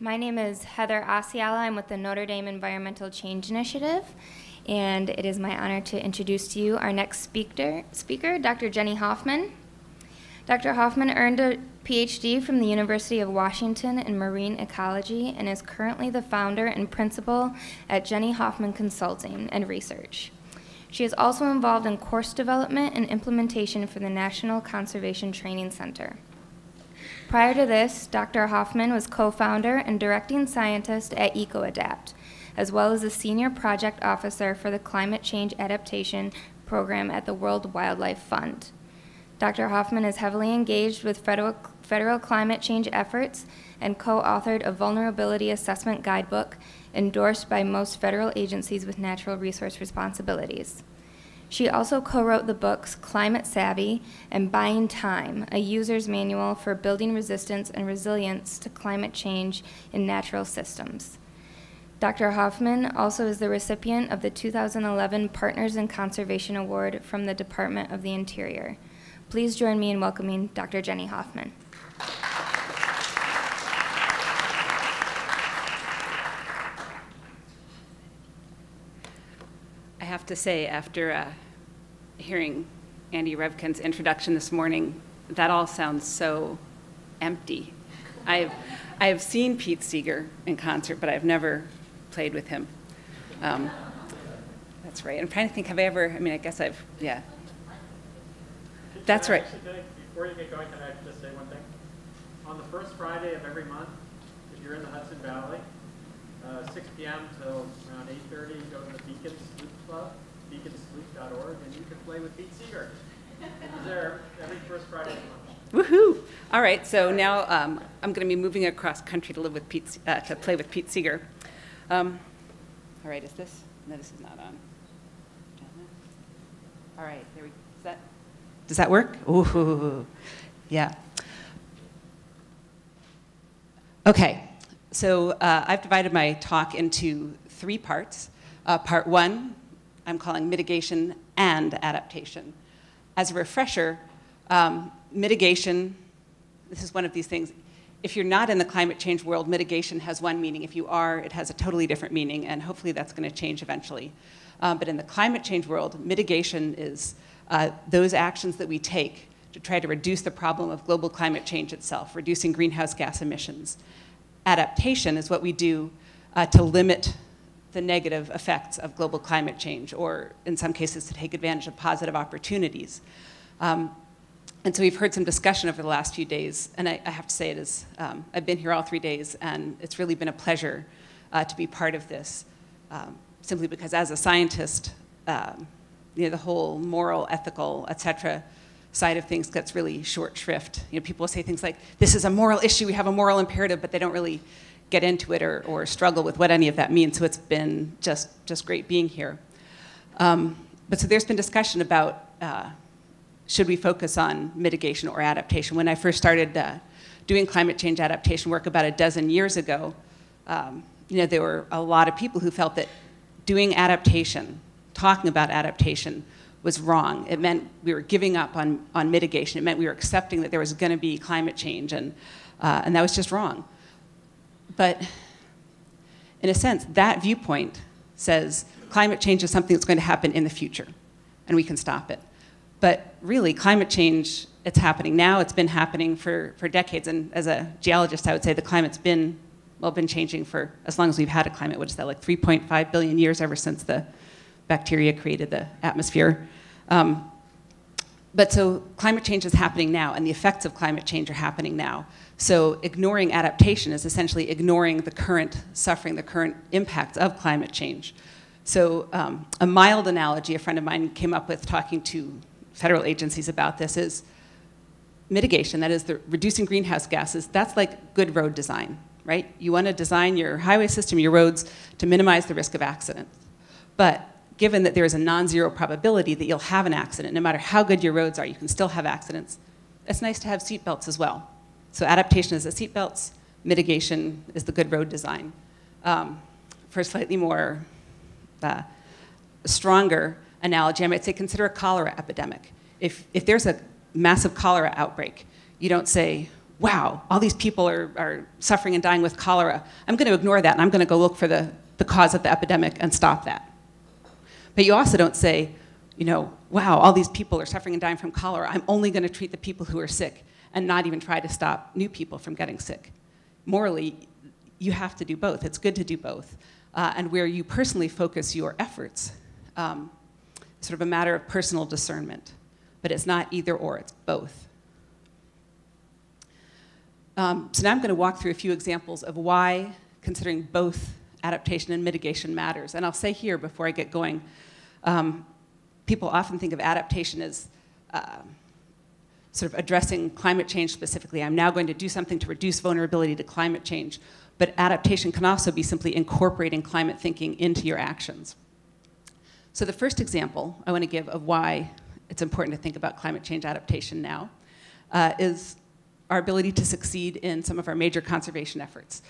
My name is Heather Asiala. I'm with the Notre Dame Environmental Change Initiative, and it is my honor to introduce to you our next speaker, Dr. Jennie Hoffman. Dr. Hoffman earned a PhD from the University of Washington in marine ecology and is currently the founder and principal at Jennie Hoffman Consulting and Research. She is also involved in course development and implementation for the National Conservation Training Center. Prior to this, Dr. Hoffman was co-founder and directing scientist at EdoAdapt, as well as a senior project officer for the Climate Change Adaptation program at the World Wildlife Fund. Dr. Hoffman is heavily engaged with federal climate change efforts and co-authored a vulnerability assessment guidebook endorsed by most federal agencies with natural resource responsibilities. She also co-wrote the books Climate Savvy and Buying Time, a user's manual for building resistance and resilience to climate change in natural systems. Dr. Hoffman also is the recipient of the 2011 Partners in Conservation Award from the Department of the Interior. Please join me in welcoming Dr. Jennie Hoffman. I have to say, after hearing Andy Revkin's introduction this morning, that all sounds so empty. I have seen Pete Seeger in concert, but I've never played with him. That's right. I'm trying to think, have I ever, I guess I've, yeah. That's right. Before you get going, can I just say one thing? On the first Friday of every month, if you're in the Hudson Valley, 6 p.m. till around 8:30, go to the Beacon Sloop Club, beaconsloop.org, and you can play with Pete Seeger. He's there every first Friday of the month. Woohoo! All right, so now I'm going to be moving across country to live with to play with Pete Seeger. All right, is this? No, this is not on. All right, there we go. Does that work? Ooh, yeah. Okay, so I've divided my talk into 3 parts. Part 1, I'm calling Mitigation and Adaptation. As a refresher, mitigation, this is one of these things. If you're not in the climate change world, mitigation has one meaning. If you are, it has a totally different meaning, and hopefully that's going to change eventually. But in the climate change world, mitigation is those actions that we take to try to reduce the problem of global climate change itself, reducing greenhouse gas emissions. Adaptation is what we do to limit the negative effects of global climate change, or in some cases to take advantage of positive opportunities. And so we've heard some discussion over the last few days, and I have to say it is, I've been here all 3 days, and it's really been a pleasure to be part of this, simply because as a scientist, the whole moral, ethical, et cetera, side of things gets really short shrift. People will say things like, this is a moral issue, we have a moral imperative, but they don't really get into it or struggle with what any of that means. So it's been just great being here. But so there's been discussion about should we focus on mitigation or adaptation. When I first started doing climate change adaptation work about 12 years ago, there were a lot of people who felt that doing adaptation, talking about adaptation, was wrong. It meant we were giving up on mitigation. It meant we were accepting that there was going to be climate change, and that was just wrong. But in a sense, that viewpoint says climate change is something that's going to happen in the future, and we can stop it. But really, climate change, it's happening now. It's been happening for decades, and as a geologist, I would say the climate's been changing for as long as we've had a climate. What is that, like 3.5 billion years ever since the bacteria created the atmosphere. But so climate change is happening now, and the effects of climate change are happening now. So ignoring adaptation is essentially ignoring the current suffering, the current impacts of climate change. So a mild analogy a friend of mine came up with talking to federal agencies about this is mitigation, that is the reducing greenhouse gases, that's like good road design, right? You want to design your highway system, your roads, to minimize the risk of accidents. But given that there is a non-zero probability that you'll have an accident, no matter how good your roads are, you can still have accidents, it's nice to have seatbelts as well. So adaptation is the seatbelts, mitigation is the good road design. For a slightly more stronger analogy, I might say consider a cholera epidemic. If there's a massive cholera outbreak, you don't say, wow, all these people are suffering and dying with cholera. I'm going to ignore that, and I'm going to go look for the cause of the epidemic and stop that. But you also don't say, you know, wow, all these people are suffering and dying from cholera. I'm only going to treat the people who are sick and not even try to stop new people from getting sick. Morally, you have to do both. It's good to do both. And where you personally focus your efforts, sort of a matter of personal discernment. But it's not either or, it's both. So now I'm going to walk through a few examples of why considering both adaptation and mitigation matters. And I'll say here before I get going, people often think of adaptation as sort of addressing climate change specifically. I'm now going to do something to reduce vulnerability to climate change. But adaptation can also be simply incorporating climate thinking into your actions. So the first example I want to give of why it's important to think about climate change adaptation now is our ability to succeed in some of our major conservation efforts.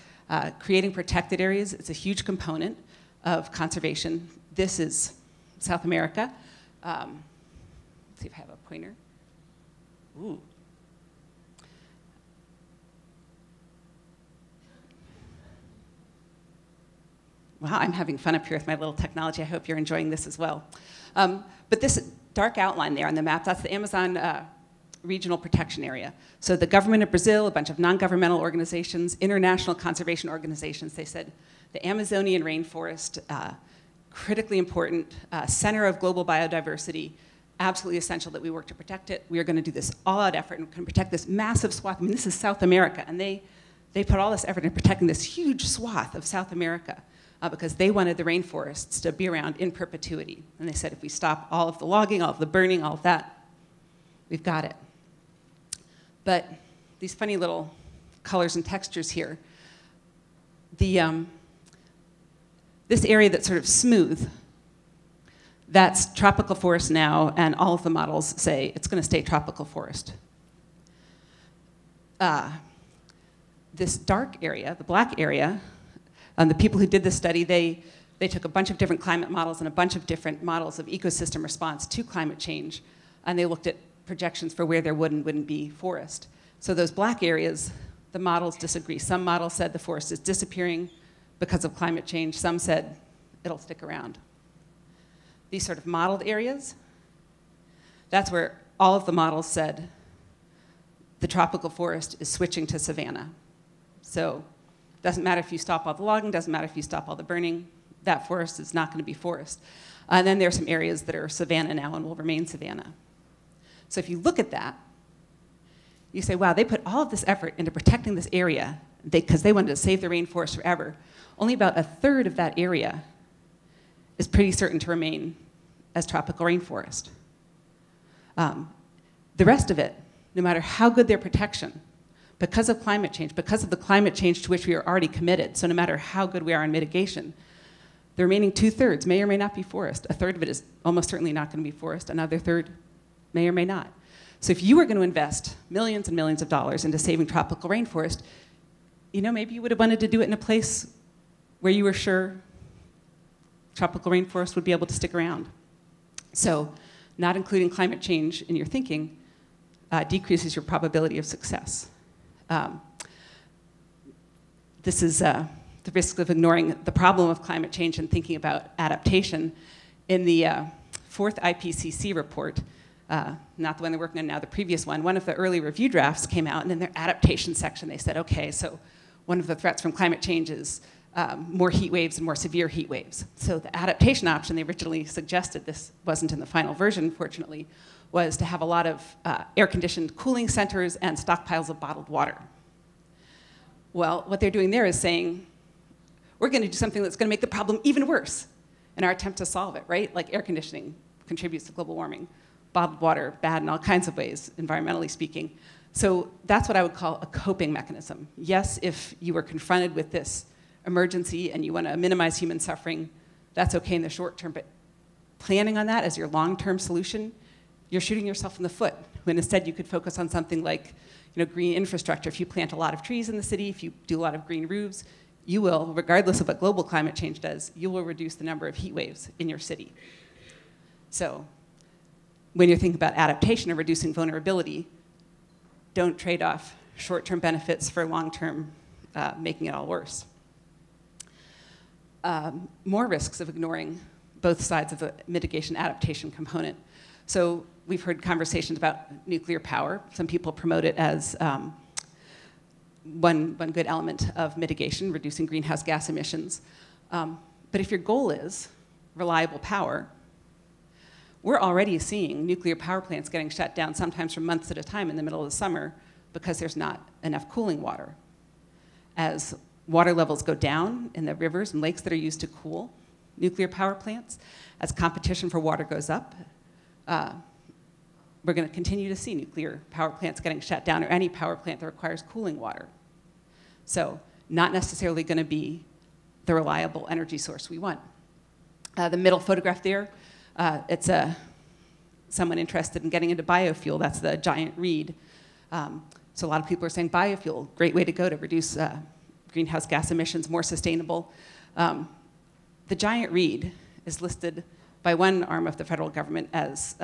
Creating protected areas is a huge component of conservation. This is South America. Let's see if I have a pointer. Ooh. Wow, I'm having fun up here with my little technology. I hope you're enjoying this as well. But this dark outline there on the map, that's the Amazon Regional Protection Area. So the government of Brazil, a bunch of non-governmental organizations, international conservation organizations, they said the Amazonian rainforest, critically important, center of global biodiversity, absolutely essential that we work to protect it. We are going to do this all-out effort and can protect this massive swath. I mean, this is South America, and they put all this effort in protecting this huge swath of South America because they wanted the rainforests to be around in perpetuity. And they said if we stop all of the logging, all of the burning, all of that, we've got it. But these funny little colors and textures here, this area that's sort of smooth, that's tropical forest now, and all of the models say it's going to stay tropical forest. This dark area, the black area, the people who did this study, they took a bunch of different climate models and a bunch of different models of ecosystem response to climate change, and they looked at projections for where there would and wouldn't be forest. So those black areas, the models disagree. Some models said the forest is disappearing because of climate change. Some said it'll stick around. These sort of modeled areas, that's where all of the models said the tropical forest is switching to savanna. So it doesn't matter if you stop all the logging, doesn't matter if you stop all the burning, that forest is not going to be forest. And then there are some areas that are savanna now and will remain savanna. So if you look at that, you say, wow, they put all of this effort into protecting this area because they wanted to save the rainforest forever. Only about a third of that area is pretty certain to remain as tropical rainforest. The rest of it, no matter how good their protection, because of climate change, because of the climate change to which we are already committed, so no matter how good we are in mitigation, the remaining 2/3 may or may not be forest. A third of it is almost certainly not going to be forest. Another third may or may not. So if you were going to invest millions and millions of dollars into saving tropical rainforest, you know, maybe you would have wanted to do it in a place where you were sure tropical rainforest would be able to stick around. So not including climate change in your thinking decreases your probability of success. This is the risk of ignoring the problem of climate change and thinking about adaptation. In the fourth IPCC report, not the one they're working on now, the previous one of the early review drafts came out, and in their adaptation section they said, okay, so one of the threats from climate change is more heat waves and more severe heat waves. So the adaptation option they originally suggested, this wasn't in the final version, fortunately, was to have a lot of air-conditioned cooling centers and stockpiles of bottled water. Well, what they're doing there is saying, we're going to do something that's going to make the problem even worse in our attempt to solve it, right? Like air conditioning contributes to global warming. Bottled water, bad in all kinds of ways, environmentally speaking. So that's what I would call a coping mechanism. Yes, if you were confronted with this emergency and you want to minimize human suffering, that's okay in the short term, but planning on that as your long-term solution, you're shooting yourself in the foot, when instead you could focus on something like, you know, green infrastructure. If you plant a lot of trees in the city, if you do a lot of green roofs, you will, regardless of what global climate change does, you will reduce the number of heat waves in your city. So when you're thinking about adaptation and reducing vulnerability, don't trade off short-term benefits for long-term making it all worse. More risks of ignoring both sides of the mitigation adaptation component. So we've heard conversations about nuclear power. Some people promote it as one good element of mitigation, reducing greenhouse gas emissions. But if your goal is reliable power, we're already seeing nuclear power plants getting shut down sometimes for months at a time in the middle of the summer because there's not enough cooling water. As water levels go down in the rivers and lakes that are used to cool nuclear power plants, as competition for water goes up, we're going to continue to see nuclear power plants getting shut down, or any power plant that requires cooling water. So not necessarily going to be the reliable energy source we want. The middle photograph there, it's someone interested in getting into biofuel. That's the giant reed. So a lot of people are saying biofuel, great way to go to reduce greenhouse gas emissions, more sustainable. The giant reed is listed by one arm of the federal government as,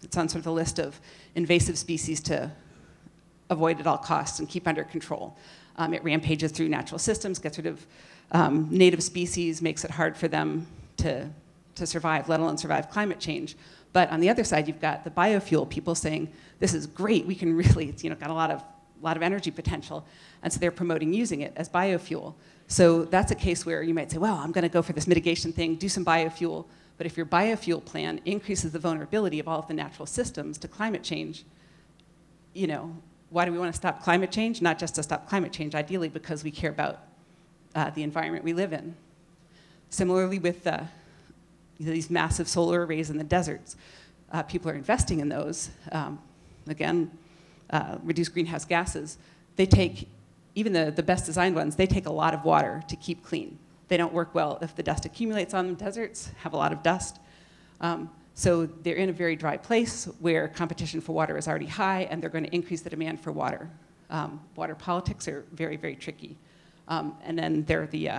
it's on sort of the list of invasive species to avoid at all costs and keep under control. It rampages through natural systems, gets rid of native species, makes it hard for them to survive, let alone survive climate change. But on the other side, you've got the biofuel people saying, this is great, we can really, it's got a lot of energy potential. And so they're promoting using it as biofuel. So that's a case where you might say, well, I'm going to go for this mitigation thing, do some biofuel. But if your biofuel plan increases the vulnerability of all of the natural systems to climate change, why do we want to stop climate change? Not just to stop climate change, ideally because we care about the environment we live in. Similarly with these massive solar arrays in the deserts, people are investing in those. Again, reduce greenhouse gases. They take, even the best designed ones, they take a lot of water to keep clean. They don't work well if the dust accumulates on them. Deserts have a lot of dust. So they're in a very dry place where competition for water is already high, and they're going to increase the demand for water. Water politics are very, very tricky. And then there are the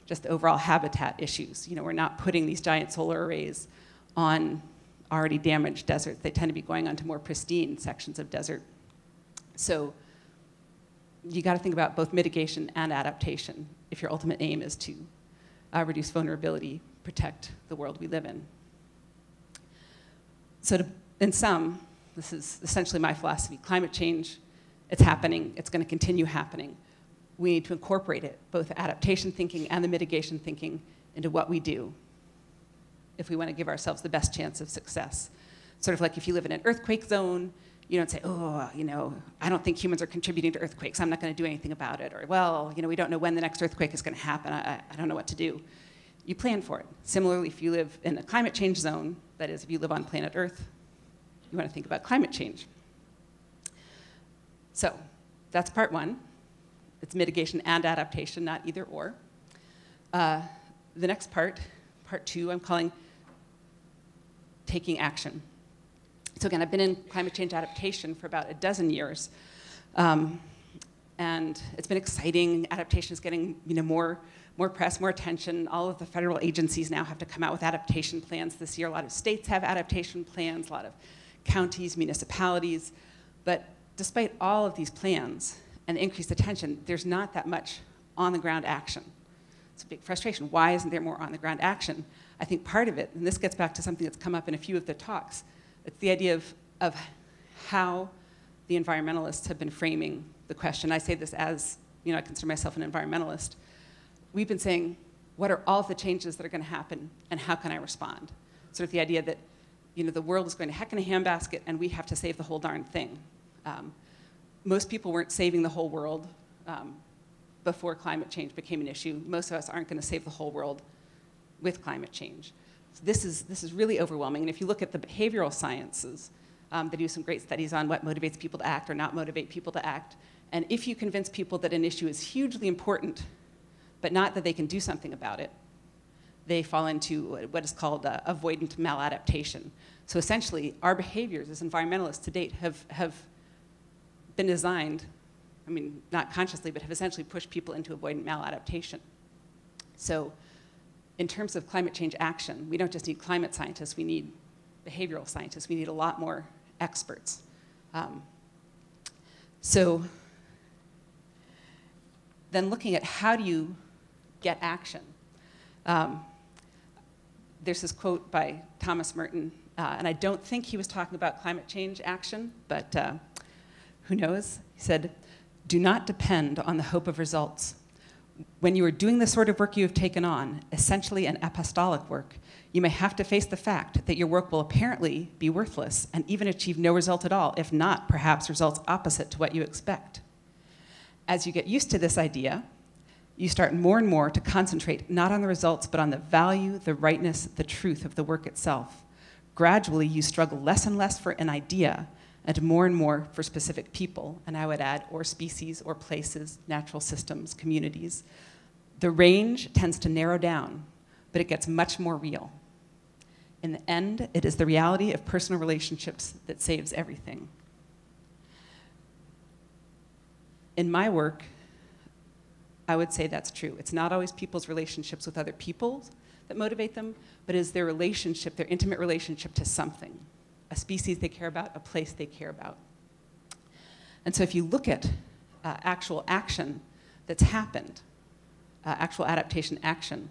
just the overall habitat issues. We're not putting these giant solar arrays on already damaged deserts. They tend to be going onto more pristine sections of desert. So you got to think about both mitigation and adaptation if your ultimate aim is to reduce vulnerability, protect the world we live in. So in sum, this is essentially my philosophy. Climate change, it's happening. It's going to continue happening. We need to incorporate it, both the adaptation thinking and the mitigation thinking, into what we do if we want to give ourselves the best chance of success. Sort of like if you live in an earthquake zone, you don't say, oh, I don't think humans are contributing to earthquakes. I'm not going to do anything about it. Or, well, we don't know when the next earthquake is going to happen. I don't know what to do. You plan for it. Similarly, if you live in a climate change zone, that is, if you live on planet Earth, you want to think about climate change. So that's part one. It's mitigation and adaptation, not either or. The next part, part two, I'm calling taking action. So again, I've been in climate change adaptation for about a dozen years. And it's been exciting. Adaptation is getting more press, more attention. All of the federal agencies now have to come out with adaptation plans this year. A lot of states have adaptation plans, a lot of counties, municipalities. But despite all of these plans and the increased attention, there's not that much on-the-ground action. It's a big frustration. Why isn't there more on-the-ground action? I think part of it, and this gets back to something that's come up in a few of the talks, it's the idea of how the environmentalists have been framing the question. I say this as, I consider myself an environmentalist. We've been saying, what are all of the changes that are going to happen, and how can I respond? Sort of the idea that, the world is going to heck in a handbasket, and we have to save the whole darn thing. Most people weren't saving the whole world before climate change became an issue. Most of us aren't going to save the whole world with climate change. So this is really overwhelming. And if you look at the behavioral sciences, they do some great studies on what motivates people to act or not motivate people to act. And if you convince people that an issue is hugely important, but not that they can do something about it, they fall into what is called avoidant maladaptation. So essentially, our behaviors as environmentalists to date have been designed, not consciously, but have essentially pushed people into avoidant maladaptation. So in terms of climate change action, we don't just need climate scientists, we need behavioral scientists. We need a lot more experts. So then looking at how do you get action. There's this quote by Thomas Merton, and I don't think he was talking about climate change action, but who knows? He said, "Do not depend on the hope of results. When you are doing the sort of work you have taken on, essentially an apostolic work, you may have to face the fact that your work will apparently be worthless and even achieve no result at all, if not, perhaps, results opposite to what you expect. As you get used to this idea, you start more and more to concentrate not on the results, but on the value, the rightness, the truth of the work itself. Gradually, you struggle less and less for an idea and more for specific people, and I would add, or species, or places, natural systems, communities. The range tends to narrow down, but it gets much more real. In the end, it is the reality of personal relationships that saves everything." In my work, I would say that's true. It's not always people's relationships with other people that motivate them, but it's their relationship, their intimate relationship to something, a species they care about, a place they care about. And so if you look at actual action that's happened, actual adaptation action,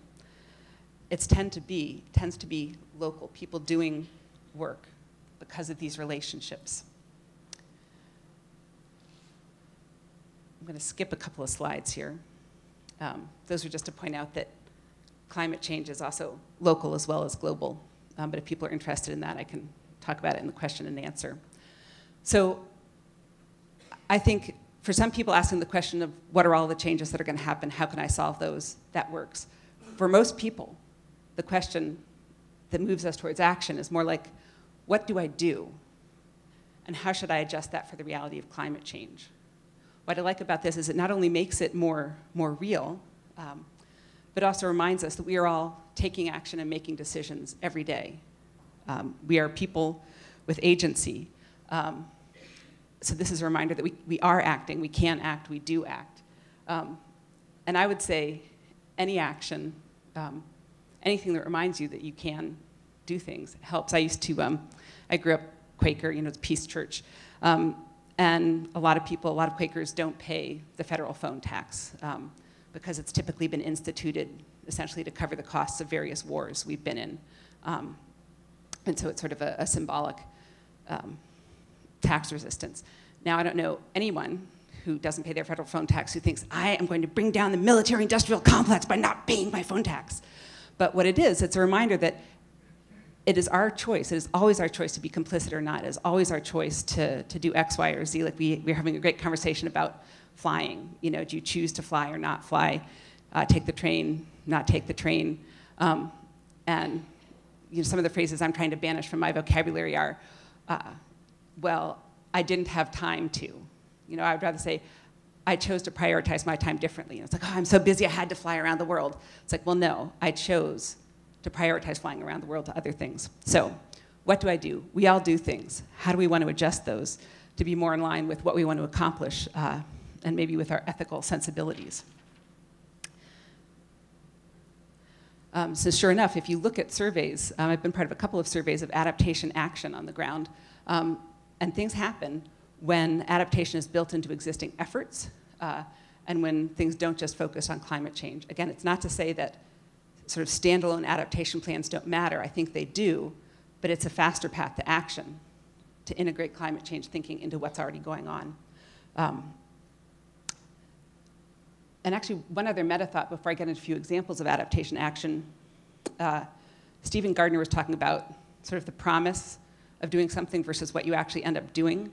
it tends to be local, people doing work because of these relationships. I'm going to skip a couple of slides here. Those are just to point out that climate change is also local as well as global. But if people are interested in that, I can talk about it in the question and answer. So I think for some people asking the question of what are all the changes that are going to happen, how can I solve those, that works. For most people, the question that moves us towards action is more like, what do I do? And how should I adjust that for the reality of climate change? What I like about this is it not only makes it more real, but also reminds us that we are all taking action and making decisions every day. We are people with agency. So this is a reminder that we are acting, we can act, we do act. And I would say any action, anything that reminds you that you can do things helps. I grew up Quaker, the Peace Church. And a lot of Quakers don't pay the federal phone tax because it's typically been instituted essentially to cover the costs of various wars we've been in. And so it's sort of a symbolic tax resistance. Now, I don't know anyone who doesn't pay their federal phone tax who thinks, I am going to bring down the military-industrial complex by not paying my phone tax. But what it is, it's a reminder that it is our choice. It is always our choice to be complicit or not. It is always our choice to do X, Y, or Z. Like we're having a great conversation about flying. Do you choose to fly or not fly? Take the train, not take the train. And some of the phrases I'm trying to banish from my vocabulary are, well, I didn't have time to. I would rather say, I chose to prioritize my time differently. And it's like, oh, I'm so busy, I had to fly around the world. It's like, well, no, I chose to prioritize flying around the world to other things. So what do I do? We all do things. How do we want to adjust those to be more in line with what we want to accomplish and maybe with our ethical sensibilities? So sure enough, if you look at surveys, I've been part of a couple of surveys of adaptation action on the ground, and things happen when adaptation is built into existing efforts and when things don't just focus on climate change. Again, it's not to say that sort of standalone adaptation plans don't matter. I think they do, but it's a faster path to action to integrate climate change thinking into what's already going on. And actually, one other meta thought before I get into a few examples of adaptation action. Stephen Gardner was talking about sort of the promise of doing something versus what you actually end up doing.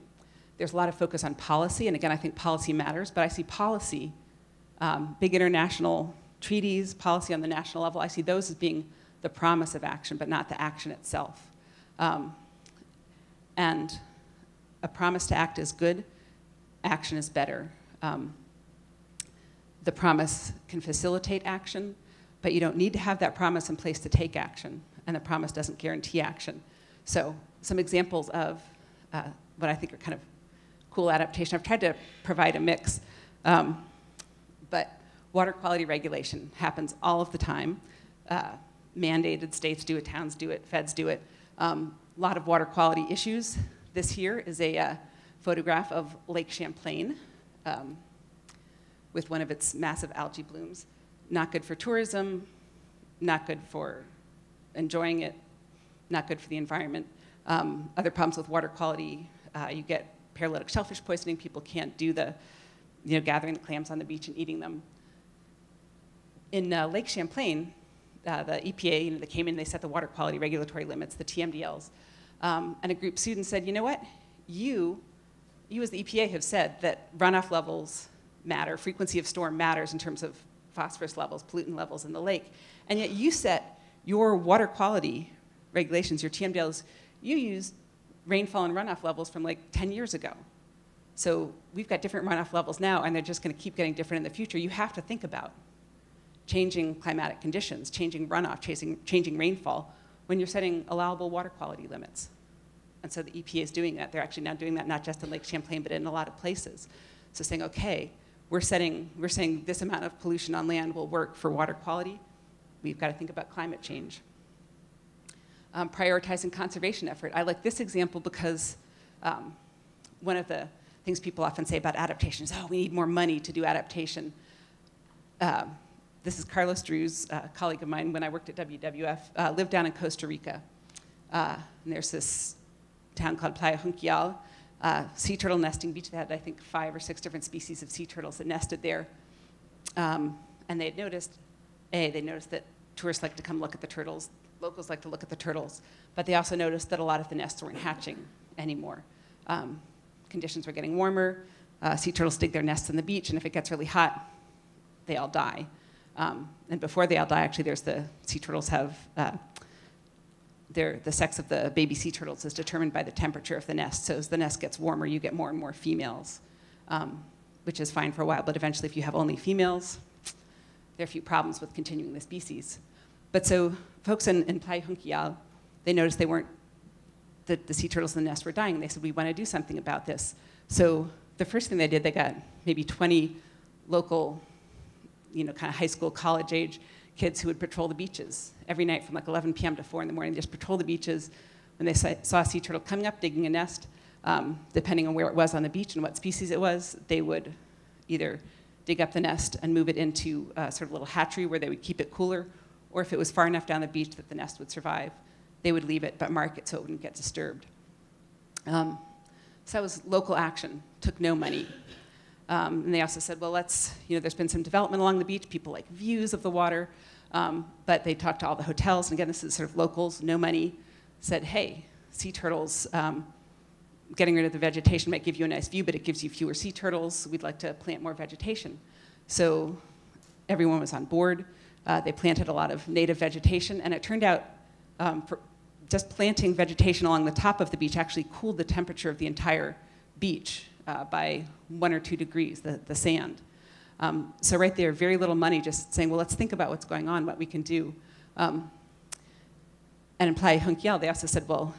There's a lot of focus on policy, and again, I think policy matters, but I see policy, big international treaties, policy on the national level, I see those as being the promise of action, but not the action itself. And a promise to act is good, action is better. The promise can facilitate action, but you don't need to have that promise in place to take action, and the promise doesn't guarantee action. So some examples of what I think are kind of cool adaptation. I've tried to provide a mix, but water quality regulation happens all of the time. Mandated, states do it, towns do it, feds do it. A lot of water quality issues. This here is a photograph of Lake Champlain. with one of its massive algae blooms. Not good for tourism, not good for enjoying it, not good for the environment. Other problems with water quality, you get paralytic shellfish poisoning. People can't do the, gathering the clams on the beach and eating them. In Lake Champlain, the EPA, they came in, they set the water quality regulatory limits, the TMDLs, and a group sued and said, you know what, you as the EPA have said that runoff levels matter, frequency of storm matters in terms of phosphorus levels, pollutant levels in the lake, and yet you set your water quality regulations, your TMDLs, you use rainfall and runoff levels from like 10 years ago. So we've got different runoff levels now, and they're just going to keep getting different in the future. You have to think about changing climatic conditions, changing runoff, changing rainfall when you're setting allowable water quality limits. And so the EPA is doing that. They're actually now doing that not just in Lake Champlain, but in a lot of places. So saying, okay, we're saying this amount of pollution on land will work for water quality. We've got to think about climate change. Prioritizing conservation effort. I like this example because one of the things people often say about adaptation is, oh, we need more money to do adaptation. This is Carlos Drews, a colleague of mine when I worked at WWF, lived down in Costa Rica. And there's this town called Playa Junquial, sea turtle nesting beach. They had, I think, 5 or 6 different species of sea turtles that nested there. And they had noticed, they noticed that tourists like to come look at the turtles. Locals like to look at the turtles. But they also noticed that a lot of the nests weren't hatching anymore. Conditions were getting warmer. Sea turtles dig their nests on the beach, and if it gets really hot, they all die. And before they all die, actually, there's the sea turtles have, the sex of the baby sea turtles is determined by the temperature of the nest. So as the nest gets warmer, you get more and more females, which is fine for a while. But eventually, if you have only females, there are a few problems with continuing the species. But so folks in Playa Junquial, they noticed they weren't, the sea turtles in the nest were dying. They said, we want to do something about this. So the first thing they did, they got maybe 20 local, kind of high school, college age kids who would patrol the beaches every night from like 11 p.m. to 4 in the morning, just patrol the beaches. When they saw a sea turtle coming up, digging a nest, depending on where it was on the beach and what species it was, they would either dig up the nest and move it into a sort of little hatchery where they would keep it cooler, or if it was far enough down the beach that the nest would survive, they would leave it but mark it so it wouldn't get disturbed. So that was local action, took no money. And they also said, well, there's been some development along the beach, people like views of the water, but they talked to all the hotels, and again, this is sort of locals, no money, said, hey, sea turtles, getting rid of the vegetation might give you a nice view, but it gives you fewer sea turtles. We'd like to plant more vegetation. So everyone was on board. They planted a lot of native vegetation, and it turned out just planting vegetation along the top of the beach actually cooled the temperature of the entire beach by 1 or 2 degrees, the sand. So right there, very little money, just saying, well, let's think about what's going on, what we can do. And in Playa Junquial, they also said, well,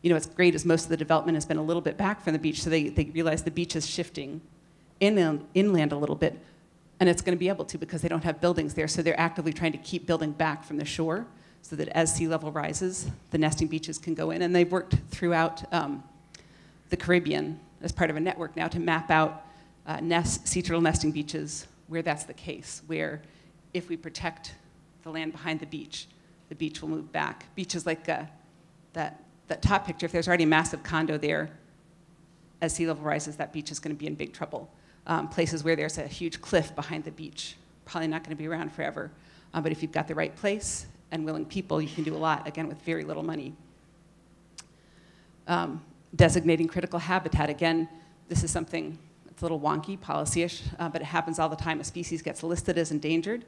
what's great is most of the development has been a little bit back from the beach, so they realized the beach is shifting inland a little bit, and it's going to be able to because they don't have buildings there, so they're actively trying to keep building back from the shore so that as sea level rises, the nesting beaches can go in. And they've worked throughout the Caribbean as part of a network now to map out sea turtle nesting beaches where that's the case, where if we protect the land behind the beach will move back. Beaches like that top picture, if there's already a massive condo there, as sea level rises, that beach is going to be in big trouble. Places where there's a huge cliff behind the beach, probably not going to be around forever. But if you've got the right place and willing people, you can do a lot, again, with very little money. Designating critical habitat. Again, this is something that's a little wonky, policy-ish, but it happens all the time. A species gets listed as endangered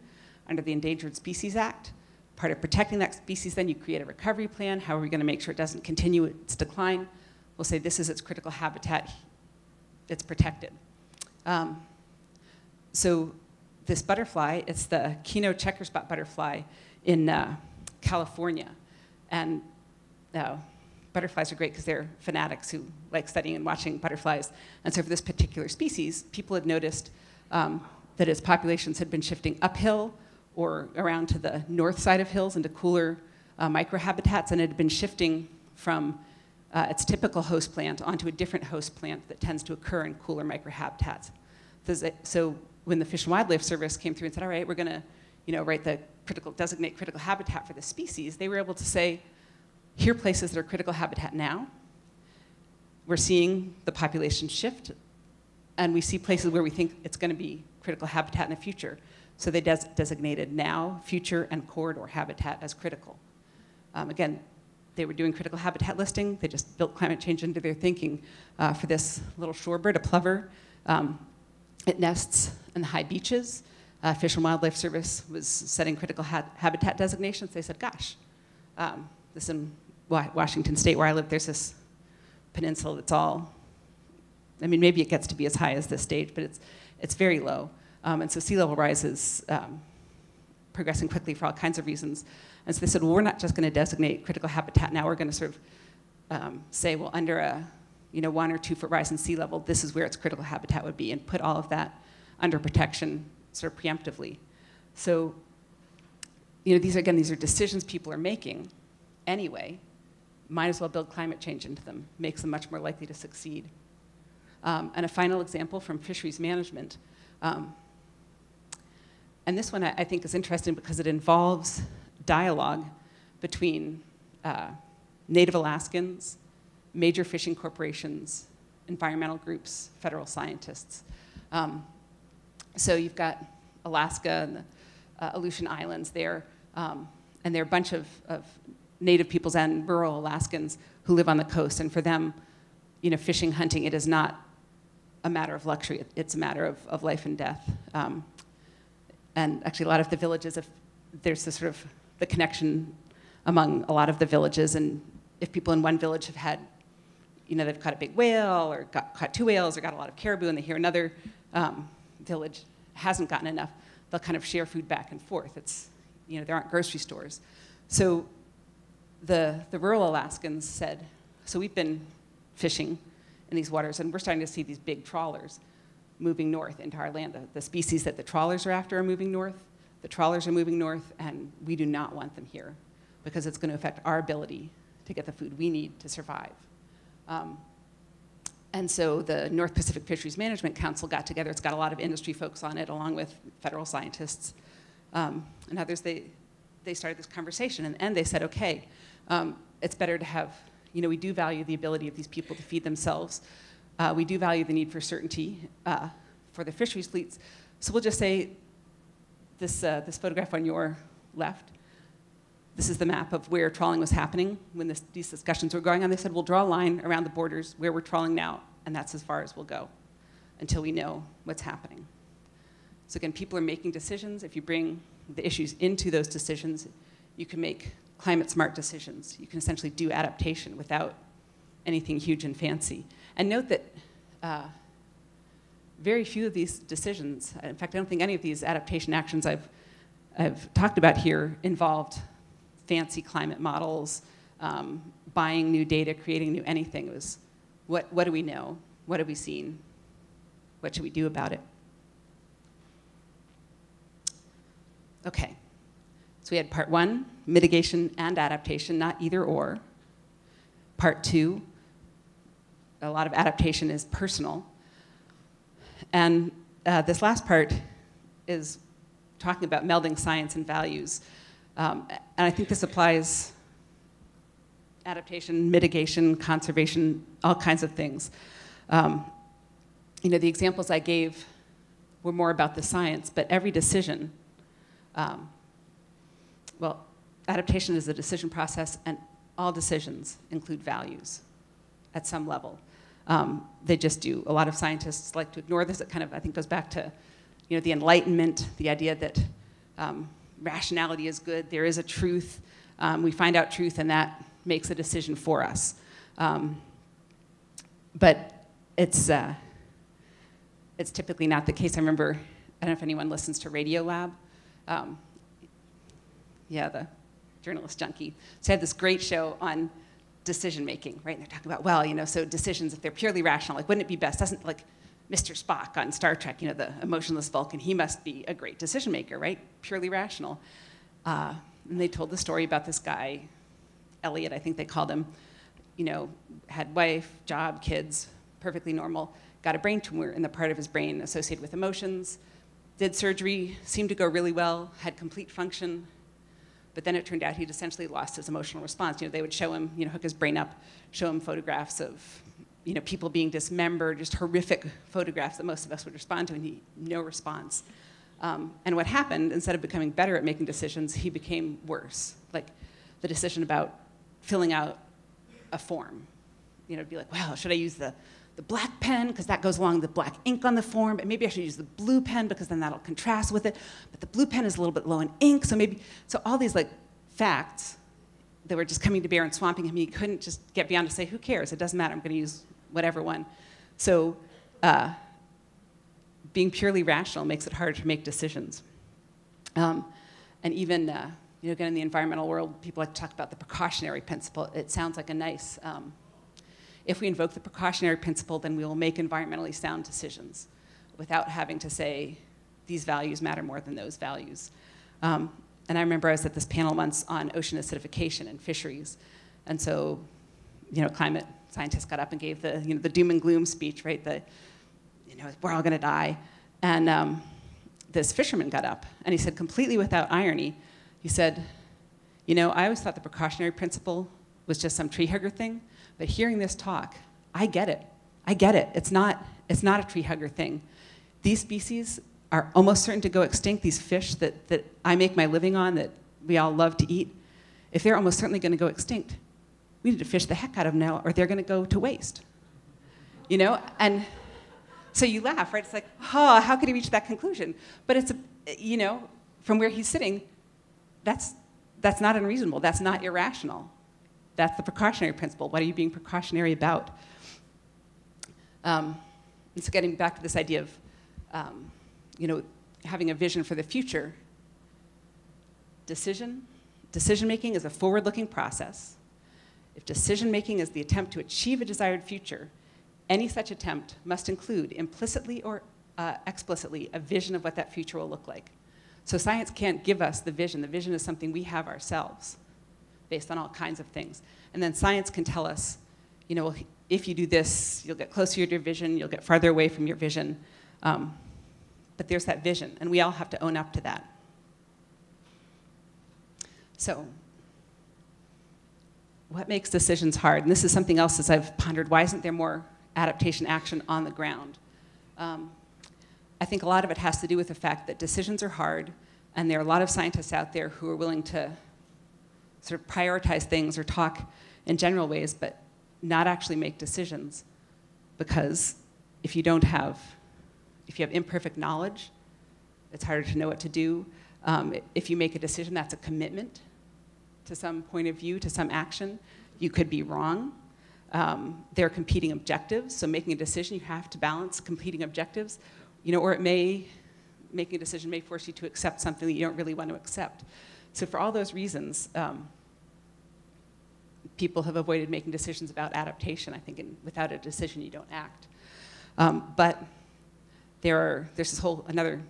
under the Endangered Species Act. Part of protecting that species, then you create a recovery plan. How are we going to make sure it doesn't continue its decline? We'll say this is its critical habitat. It's protected. So this butterfly, it's the Kino checker spot butterfly in California. And butterflies are great because they're fanatics who like studying and watching butterflies. And so for this particular species, people had noticed that its populations had been shifting uphill or around to the north side of hills into cooler microhabitats, and it had been shifting from its typical host plant onto a different host plant that tends to occur in cooler microhabitats. So when the Fish and Wildlife Service came through and said, all right, we're going to designate critical habitat for the species, they were able to say, here are places that are critical habitat now. We're seeing the population shift, and we see places where we think it's going to be critical habitat in the future. So they designated now, future, and corridor habitat as critical. Again, they were doing critical habitat listing. They just built climate change into their thinking for this little shorebird, a plover. It nests in the high beaches. Fish and Wildlife Service was setting critical habitat designations. They said, gosh, this in Washington State where I live, there's this peninsula that's all, I mean, maybe it gets to be as high as this stage, but it's very low. And so sea level rise is progressing quickly for all kinds of reasons. And so they said, well, we're not just going to designate critical habitat now. We're going to sort of say, well, under a 1 or 2 foot rise in sea level, this is where its critical habitat would be, and put all of that under protection sort of preemptively. So, these are decisions people are making anyway. Might as well build climate change into them. Makes them much more likely to succeed. And a final example from Fisheries Management. And this one I think is interesting because it involves dialogue between Native Alaskans, major fishing corporations, environmental groups, federal scientists. So you've got Alaska and the Aleutian Islands there, and there are a bunch of Native peoples and rural Alaskans who live on the coast. And for them, fishing, hunting, it is not a matter of luxury. It's a matter of life and death. And actually, a lot of the villages, there's this sort of the connection among a lot of the villages. And if people in one village have had, they've caught a big whale or caught 2 whales or got a lot of caribou, and they hear another village hasn't gotten enough, they'll kind of share food back and forth. It's, there aren't grocery stores. So the rural Alaskans said, so we've been fishing in these waters, and we're starting to see these big trawlers moving north into our land. The species that the trawlers are after are moving north. The trawlers are moving north, and we do not want them here because it's going to affect our ability to get the food we need to survive. And so the North Pacific Fisheries Management Council got together. It's got a lot of industry folks on it, along with federal scientists and others. They started this conversation, and they said, okay, it's better to have, we do value the ability of these people to feed themselves. We do value the need for certainty for the fisheries fleets. So we'll just say this photograph on your left, this is the map of where trawling was happening when these discussions were going on. They said, we'll draw a line around the borders where we're trawling now, and that's as far as we'll go until we know what's happening. So again, people are making decisions. If you bring the issues into those decisions, you can make climate smart decisions. You can essentially do adaptation without anything huge and fancy. And note that very few of these decisions, in fact, I don't think any of these adaptation actions I've talked about here involved fancy climate models, buying new data, creating new anything. It was, what do we know? What have we seen? What should we do about it? Okay, so we had part 1, mitigation and adaptation, not either or. Part 2, a lot of adaptation is personal. And this last part is talking about melding science and values. And I think this applies adaptation, mitigation, conservation, all kinds of things. The examples I gave were more about the science, but every decision, adaptation is a decision process, and all decisions include values at some level. They just do. A lot of scientists like to ignore this. It kind of, I think, goes back to the Enlightenment, the idea that rationality is good, there is a truth, we find out truth, and that makes a decision for us. But it's typically not the case. I remember, I don't know if anyone listens to Radiolab. Yeah, the journalist junkie. So I had this great show on decision making, right? And they're talking about, so decisions, if they're purely rational, like, wouldn't it be best? Doesn't, like, Mr. Spock on Star Trek, the emotionless Vulcan, he must be a great decision maker, right? Purely rational. And they told the story about this guy, Elliot, I think they called him, had wife, job, kids, perfectly normal, got a brain tumor in the part of his brain associated with emotions, did surgery, seemed to go really well, had complete function, but then it turned out he'd essentially lost his emotional response. They would show him, hook his brain up, show him photographs of, people being dismembered, just horrific photographs that most of us would respond to, and no response. And what happened, instead of becoming better at making decisions, he became worse. Like the decision about filling out a form. It'd be like, well, should I use the black pen because that goes along with the black ink on the form, but maybe I should use the blue pen because then that'll contrast with it, but the blue pen is a little bit low in ink, so all these facts that were just coming to bear and swamping him, he couldn't just get beyond to say, who cares, it doesn't matter, I'm gonna use whatever one. So being purely rational makes it harder to make decisions. And even, again, in the environmental world, people like to talk about the precautionary principle. It sounds like a nice, if we invoke the precautionary principle, then we will make environmentally sound decisions without having to say, these values matter more than those values. And I remember I was at this panel once on ocean acidification and fisheries. And so, climate scientists got up and gave the, the doom and gloom speech, right? We're all gonna die. And this fisherman got up and he said, completely without irony, he said, I always thought the precautionary principle was just some tree hugger thing, but hearing this talk, I get it. I get it. It's not a tree hugger thing. These species are almost certain to go extinct, these fish that I make my living on, that we all love to eat. If they're almost certainly gonna go extinct, we need to fish the heck out of them now or they're gonna go to waste. And so you laugh, right? It's like, oh, how could he reach that conclusion? But it's, from where he's sitting, that's not unreasonable, that's not irrational. That's the precautionary principle. What are you being precautionary about? And so getting back to this idea of, having a vision for the future, decision-making is a forward-looking process. If decision-making is the attempt to achieve a desired future, any such attempt must include, implicitly or explicitly, a vision of what that future will look like. So science can't give us the vision. The vision is something we have ourselves, based on all kinds of things. And then science can tell us, if you do this, you'll get closer to your vision, you'll get farther away from your vision. But there's that vision, and we all have to own up to that. So, what makes decisions hard? And this is something else as I've pondered, why isn't there more adaptation action on the ground? I think a lot of it has to do with the fact that decisions are hard, and there are a lot of scientists out there who are willing to sort of prioritize things or talk in general ways, but not actually make decisions. Because if you have imperfect knowledge, it's harder to know what to do. If you make a decision, that's a commitment to some point of view, to some action. You could be wrong. There are competing objectives, so making a decision, you have to balance competing objectives, or making a decision may force you to accept something that you don't really want to accept. So for all those reasons, people have avoided making decisions about adaptation. I think without a decision, you don't act. But there's this whole, another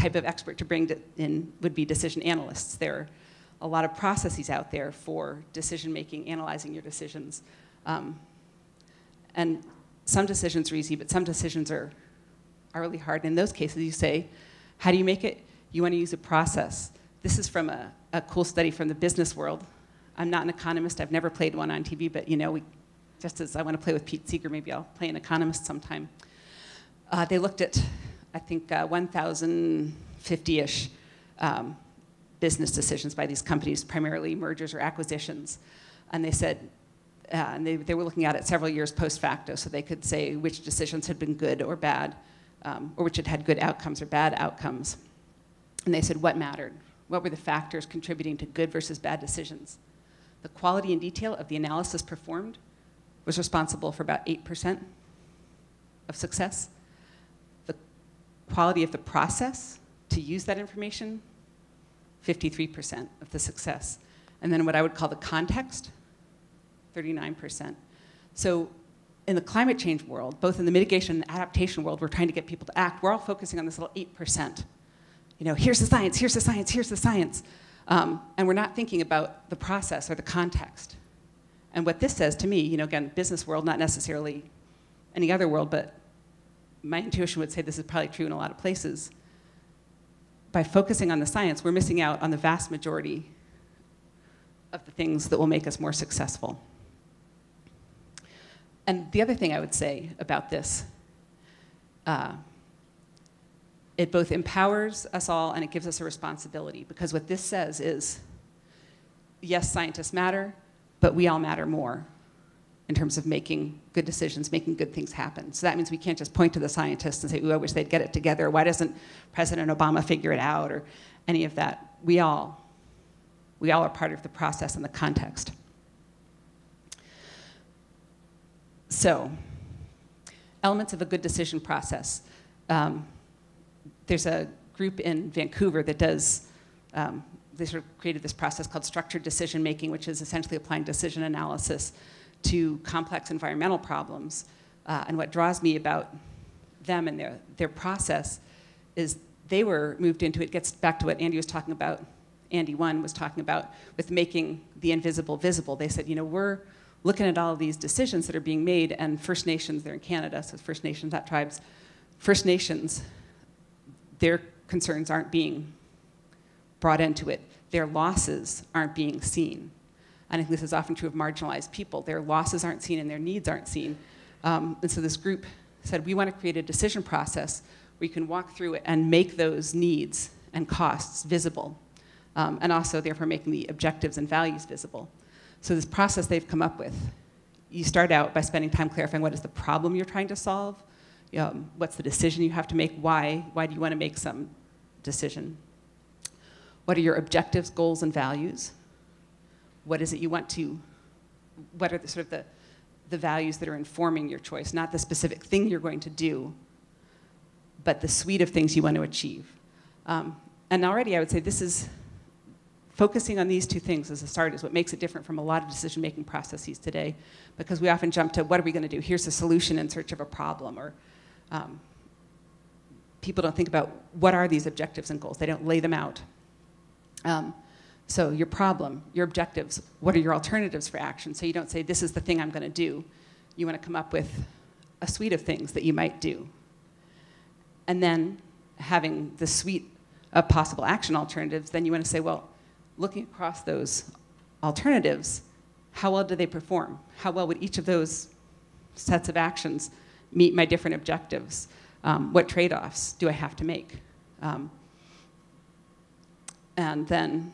type of expert to bring in would be decision analysts. There are a lot of processes out there for decision making, analyzing your decisions. And some decisions are easy, but some decisions are really hard. In those cases, you say, how do you make it? You want to use a process. This is from a cool study from the business world. I'm not an economist. I've never played one on TV, but just as I want to play with Pete Seeger, maybe I'll play an economist sometime. They looked at, I think, 1,050-ish business decisions by these companies, primarily mergers or acquisitions. And they said, and they were looking at it several years post facto, so they could say which decisions had been good or bad, or which had good outcomes or bad outcomes. And they said what mattered. What were the factors contributing to good versus bad decisions? The quality and detail of the analysis performed was responsible for about 8% of success. The quality of the process to use that information, 53% of the success. And then what I would call the context, 39%. So in the climate change world, both in the mitigation and adaptation world, we're trying to get people to act. We're all focusing on this little 8%. Here's the science, here's the science, here's the science. And we're not thinking about the process or the context. And what this says to me, again, business world, not necessarily any other world, but my intuition would say this is probably true in a lot of places. By focusing on the science, we're missing out on the vast majority of the things that will make us more successful. And the other thing I would say about this, it both empowers us all and it gives us a responsibility, because what this says is, yes, scientists matter, but we all matter more in terms of making good decisions, making good things happen. So that means we can't just point to the scientists and say, ooh, I wish they'd get it together. Why doesn't President Obama figure it out, or any of that? We all are part of the process and the context. So, elements of a good decision process. There's a group in Vancouver that does, they sort of created this process called structured decision making, which is essentially applying decision analysis to complex environmental problems. And what draws me about them and their process is they were moved into, it gets back to what Andy was talking about, Andy 1 was talking about, with making the invisible visible. They said, you know, we're looking at all of these decisions that are being made, and First Nations, they're in Canada, so First Nations, that tribes, First Nations, their concerns aren't being brought into it. Their losses aren't being seen. And I think this is often true of marginalized people. Their losses aren't seen and their needs aren't seen. And so this group said, we want to create a decision process where you can walk through it and make those needs and costs visible, and also therefore making the objectives and values visible. So this process they've come up with, you start out by spending time clarifying what is the problem you're trying to solve, what's the decision you have to make, why do you want to make some decision, what are your objectives, goals, and values, what is it you want to, what are the sort of the values that are informing your choice, not the specific thing you're going to do, but the suite of things you want to achieve. And already I would say this is, focusing on these two things as a start is what makes it different from a lot of decision-making processes today, because we often jump to, what are we going to do? Here's a solution in search of a problem, or people don't think about what are these objectives and goals. They don't lay them out. So your problem, your objectives, what are your alternatives for action? So you don't say, this is the thing I'm going to do. You want to come up with a suite of things that you might do. And then having the suite of possible action alternatives, then you want to say, well, looking across those alternatives, how well do they perform? How well would each of those sets of actions meet my different objectives? What trade-offs do I have to make? And then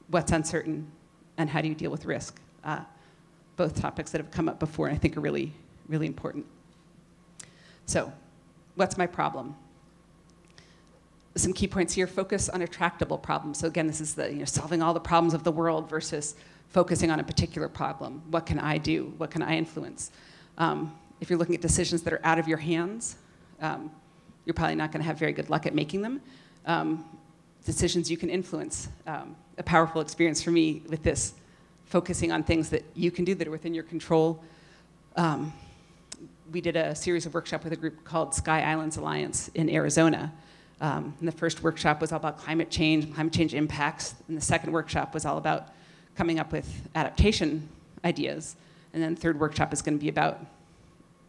what's uncertain and how do you deal with risk? Both topics that have come up before and I think are really, really important. So what's my problem? Some key points here: focus on a tractable problem. So again, this is the solving all the problems of the world versus focusing on a particular problem. What can I do? What can I influence? If you're looking at decisions that are out of your hands, you're probably not going to have very good luck at making them. Decisions you can influence. A powerful experience for me with this, focusing on things that you can do that are within your control. We did a series of workshops with a group called Skyland Alliance in Arizona. And the first workshop was all about climate change impacts, and the second workshop was all about coming up with adaptation ideas. And then the third workshop is going to be about,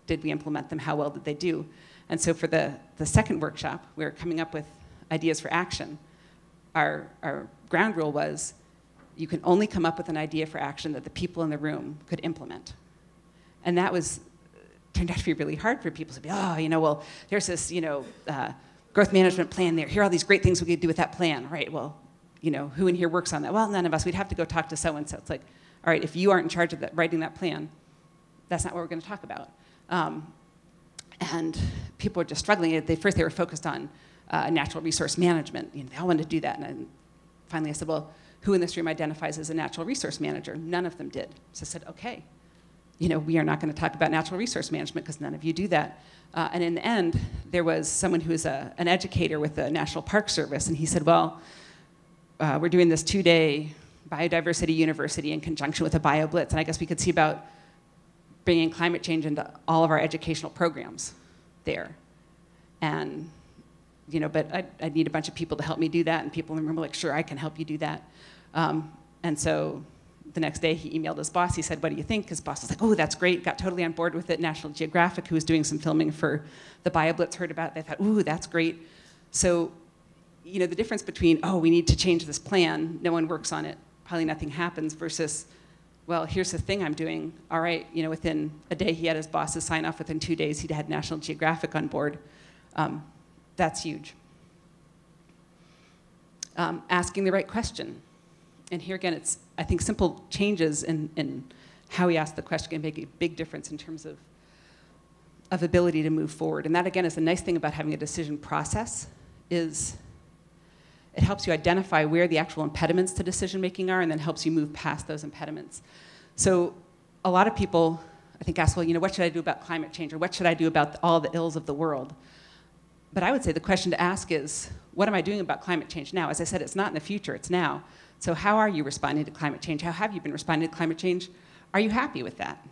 did we implement them, how well did they do? And so for the second workshop, we were coming up with ideas for action. Our ground rule was, you can only come up with an idea for action that the people in the room could implement. And that turned out to be really hard for people to be, well, there's this, growth management plan there. Here are all these great things we could do with that plan. Right, well, who in here works on that? Well, none of us. We'd have to go talk to so-and-so. It's like, all right, if you aren't in charge of writing that plan, that's not what we're going to talk about. And people were just struggling. First, they were focused on natural resource management. They all wanted to do that. And then finally I said, well, who in this room identifies as a natural resource manager? None of them did. So I said, okay, we are not going to talk about natural resource management because none of you do that. And in the end, there was someone who was an educator with the National Park Service, and he said, well, we're doing this 2-day biodiversity university in conjunction with a BioBlitz, and I guess we could see about bringing climate change into all of our educational programs there. And, but I'd need a bunch of people to help me do that, and people in the room were like, sure, I can help you do that. And so the next day he emailed his boss. He said, what do you think? His boss was like, oh, that's great. Got totally on board with it. National Geographic, who was doing some filming for the BioBlitz, heard about it. They thought, ooh, that's great. So, the difference between, oh, we need to change this plan, no one works on it, probably nothing happens, versus, well, here's the thing I'm doing. All right, within a day he had his bosses sign off. Within 2 days he'd had National Geographic on board. That's huge. Asking the right question. And here again, it's, I think, simple changes in how we ask the question can make a big difference in terms of ability to move forward. And that, again, is the nice thing about having a decision process, is it helps you identify where the actual impediments to decision making are, and then helps you move past those impediments. So a lot of people, I think, ask, well, what should I do about climate change, or what should I do about all the ills of the world? But I would say the question to ask is, what am I doing about climate change now? As I said, it's not in the future, it's now. So how are you responding to climate change? How have you been responding to climate change? Are you happy with that?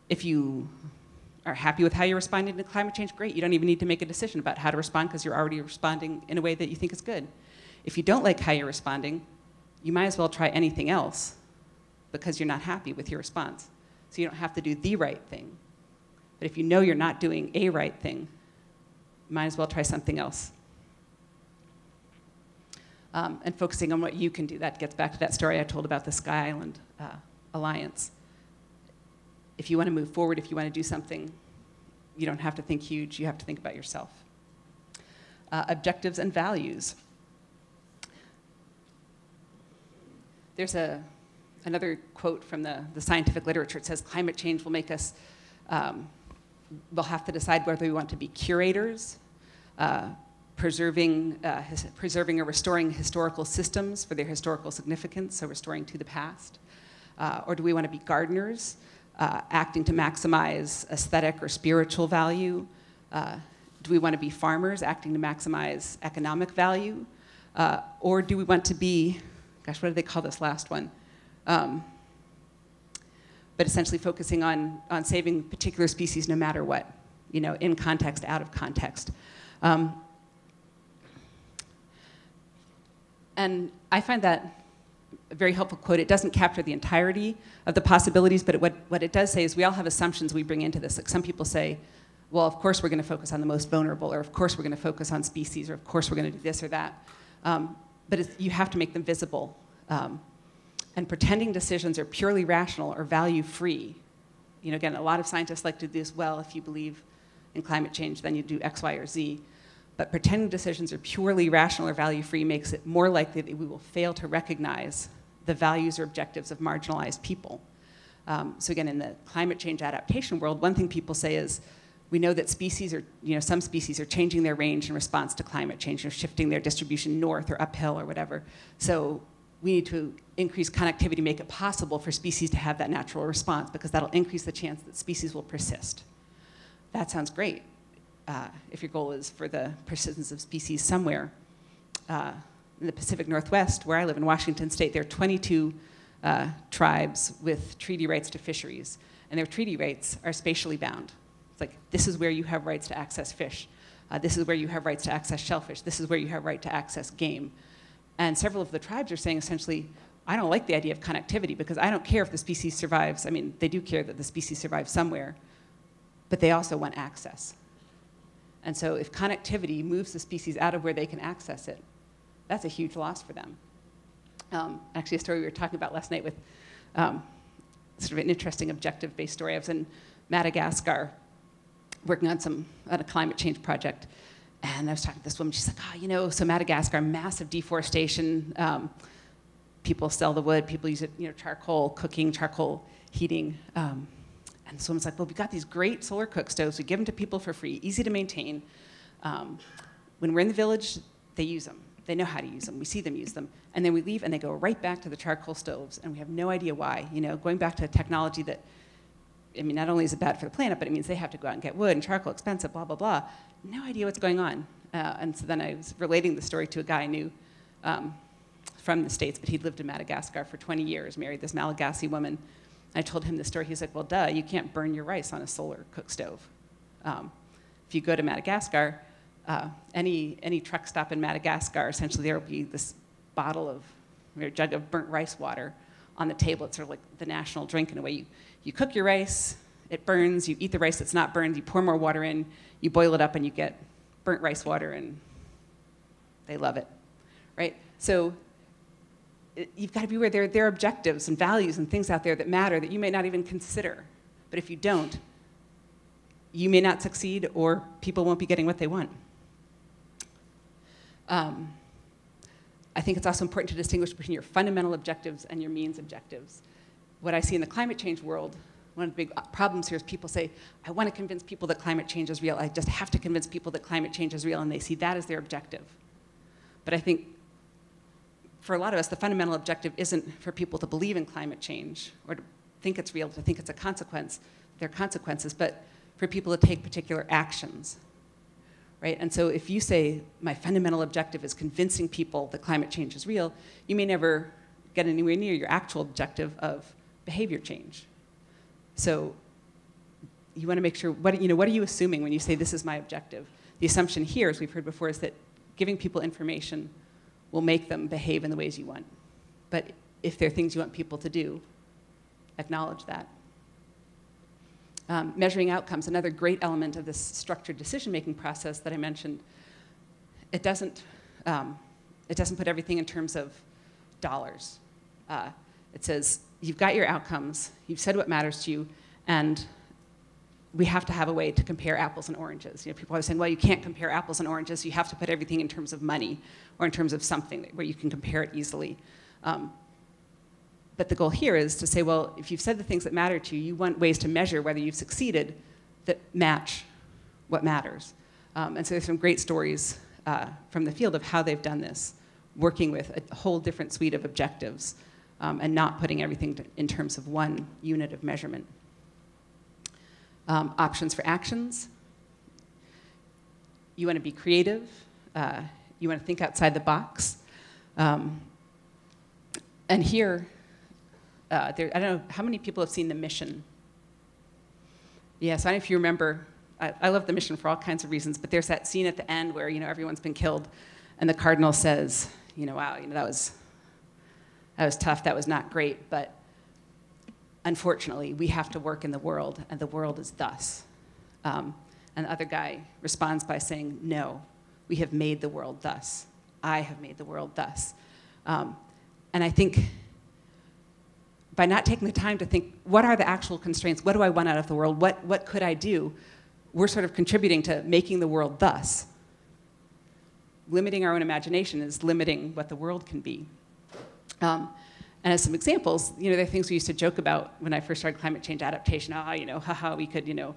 If you are happy with how you're responding to climate change, great. You don't even need to make a decision about how to respond, because you're already responding in a way that you think is good. If you don't like how you're responding, you might as well try anything else, because you're not happy with your response. So you don't have to do the right thing. But if you know you're not doing a right thing, you might as well try something else. And focusing on what you can do. That gets back to that story I told about the Skyland Alliance. If you want to move forward, if you want to do something, you don't have to think huge. You have to think about yourself. Objectives and values. There's another quote from the scientific literature. It says, climate change will make us, we'll have to decide whether we want to be curators, preserving or restoring historical systems for their historical significance, so restoring to the past, or do we want to be gardeners, acting to maximize aesthetic or spiritual value? Do we want to be farmers, acting to maximize economic value? Or do we want to be, gosh, what do they call this last one? But essentially focusing on saving particular species no matter what, in context, out of context. And I find that a very helpful quote. It doesn't capture the entirety of the possibilities, but what it does say is we all have assumptions we bring into this. Like some people say, well, of course we're going to focus on the most vulnerable, or of course we're going to focus on species, or of course we're going to do this or that. But you have to make them visible. And pretending decisions are purely rational or value-free. Again, a lot of scientists like to do this, well, if you believe in climate change, then you do X, Y, or Z. But pretending decisions are purely rational or value-free makes it more likely that we will fail to recognize the values or objectives of marginalized people. So again, in the climate change adaptation world, one thing people say is, we know that species are, some species are changing their range in response to climate change, or shifting their distribution north or uphill or whatever. So we need to increase connectivity, make it possible for species to have that natural response, because that'll increase the chance that species will persist. That sounds great. If your goal is for the persistence of species somewhere. In the Pacific Northwest, where I live in Washington State, there are 22 tribes with treaty rights to fisheries. And their treaty rights are spatially bound. It's like, this is where you have rights to access fish. This is where you have rights to access shellfish. This is where you have right to access game. And several of the tribes are saying essentially, I don't like the idea of connectivity, because I don't care if the species survives. I mean, they do care that the species survives somewhere, but they also want access. And so if connectivity moves the species out of where they can access it, that's a huge loss for them. Actually, a story we were talking about last night with sort of an interesting objective-based story. I was in Madagascar working on a climate change project. And I was talking to this woman. She's like, so Madagascar, massive deforestation. People sell the wood. People use it, charcoal cooking, charcoal heating. And someone's like, well, we've got these great solar cook stoves. We give them to people for free, easy to maintain. When we're in the village, they use them. They know how to use them. We see them use them. And then we leave, and they go right back to the charcoal stoves. And we have no idea why. Going back to a technology that, not only is it bad for the planet, but it means they have to go out and get wood and charcoal, expensive, blah, blah, blah. No idea what's going on. And so then I was relating the story to a guy I knew from the States, but he'd lived in Madagascar for 20 years, married this Malagasy woman. I told him the story. He's like, well, duh, you can't burn your rice on a solar cook stove. If you go to Madagascar, any truck stop in Madagascar, essentially there will be this bottle of, or jug of burnt rice water on the table. It's sort of like the national drink in a way. You cook your rice, it burns, you eat the rice that's not burned, you pour more water in, you boil it up, and you get burnt rice water, and they love it, right? So you've got to be aware there are objectives and values and things out there that matter that you may not even consider. But if you don't, you may not succeed, or people won't be getting what they want. I think it's also important to distinguish between your fundamental objectives and your means objectives. What I see in the climate change world, one of the big problems here is people say, I want to convince people that climate change is real. I just have to convince people that climate change is real, and they see that as their objective. But I think for a lot of us, the fundamental objective isn't for people to believe in climate change or to think it's real, to think it's a consequence, there are consequences, but for people to take particular actions, right? And so if you say, my fundamental objective is convincing people that climate change is real, you may never get anywhere near your actual objective of behavior change. So you want to make sure, what are you assuming when you say this is my objective? The assumption here, as we've heard before, is that giving people information will make them behave in the ways you want. But if there are things you want people to do, acknowledge that. Measuring outcomes, another great element of this structured decision-making process that I mentioned. It doesn't put everything in terms of dollars. It says, you've got your outcomes, you've said what matters to you, and we have to have a way to compare apples and oranges. People are saying, well, you can't compare apples and oranges, you have to put everything in terms of money or in terms of something where you can compare it easily. But the goal here is to say, well, if you've said the things that matter to you, you want ways to measure whether you've succeeded that match what matters. And so there's some great stories from the field of how they've done this, working with a whole different suite of objectives and not putting everything in terms of one unit of measurement. Options for actions. You want to be creative. You want to think outside the box. And here, I don't know, how many people have seen The Mission? Yes, I don't know if you remember. I love The Mission for all kinds of reasons, but there's that scene at the end where everyone's been killed, and the cardinal says, wow, that was tough, that was not great, but unfortunately, we have to work in the world, and the world is thus. And the other guy responds by saying, no, we have made the world thus. I have made the world thus. And I think by not taking the time to think, what are the actual constraints? What do I want out of the world? What could I do? We're sort of contributing to making the world thus. Limiting our own imagination is limiting what the world can be. And as some examples, there are things we used to joke about when I first started climate change adaptation. Haha, we could, you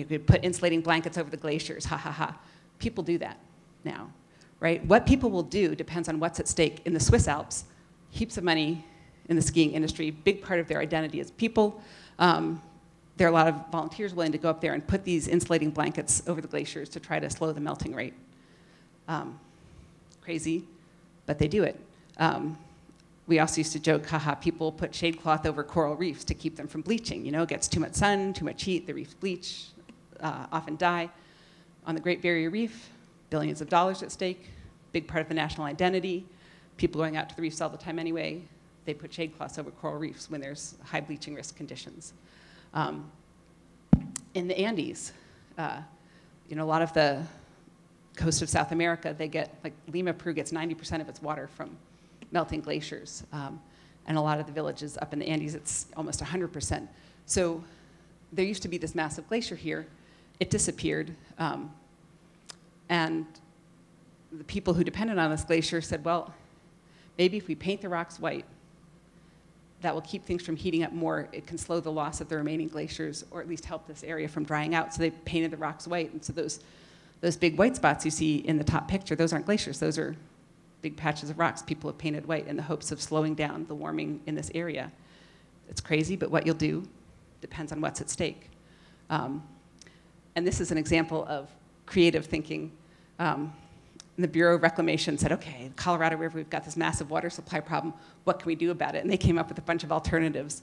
could put insulating blankets over the glaciers, ha ha ha. People do that now, right? What people will do depends on what's at stake. In the Swiss Alps, heaps of money in the skiing industry, big part of their identity is people. There are a lot of volunteers willing to go up there and put these insulating blankets over the glaciers to try to slow the melting rate. Crazy, but they do it. We also used to joke, haha, people put shade cloth over coral reefs to keep them from bleaching. It gets too much sun, too much heat, the reefs bleach, often die. On the Great Barrier Reef, billions of dollars at stake, big part of the national identity. People going out to the reefs all the time anyway, they put shade cloths over coral reefs when there's high bleaching risk conditions. In the Andes, a lot of the coast of South America, they get, like Lima, Peru gets 90% of its water from melting glaciers. And a lot of the villages up in the Andes, it's almost 100%. So there used to be this massive glacier here. It disappeared. And the people who depended on this glacier said, well, maybe if we paint the rocks white, that will keep things from heating up more. It can slow the loss of the remaining glaciers, or at least help this area from drying out. So they painted the rocks white. And so those big white spots you see in the top picture, those aren't glaciers. Those are big patches of rocks people have painted white in the hopes of slowing down the warming in this area. It's crazy, but what you'll do depends on what's at stake. And this is an example of creative thinking. The Bureau of Reclamation said, okay, Colorado River, we've got this massive water supply problem. What can we do about it? And they came up with a bunch of alternatives,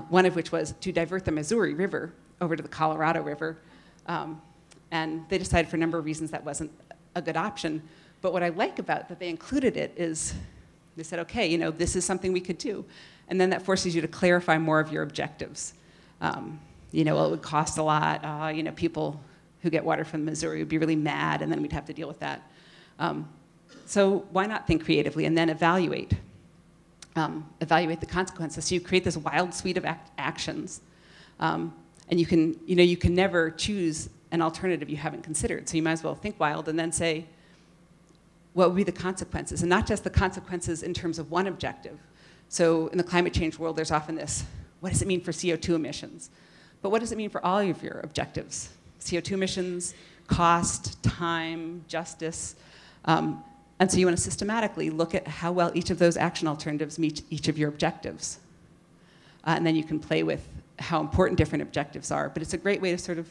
one of which was to divert the Missouri River over to the Colorado River. And they decided for a number of reasons that wasn't a good option. But what I like about that they included it is They said, okay, you know, this is something we could do. And then that forces you to clarify more of your objectives. You know, well, it would cost a lot. You know, people who get water from the Missouri would be really mad, and then we'd have to deal with that. So why not think creatively and then evaluate? Evaluate the consequences. So you create this wild suite of actions, and you can never choose an alternative you haven't considered. So you might as well think wild and then say, what would be the consequences? And not just the consequences in terms of one objective. So in the climate change world, there's often this, what does it mean for CO2 emissions? But what does it mean for all of your objectives? CO2 emissions, cost, time, justice. And so you want to systematically look at how well each of those action alternatives meet each of your objectives. And then you can play with how important different objectives are. But it's a great way to sort of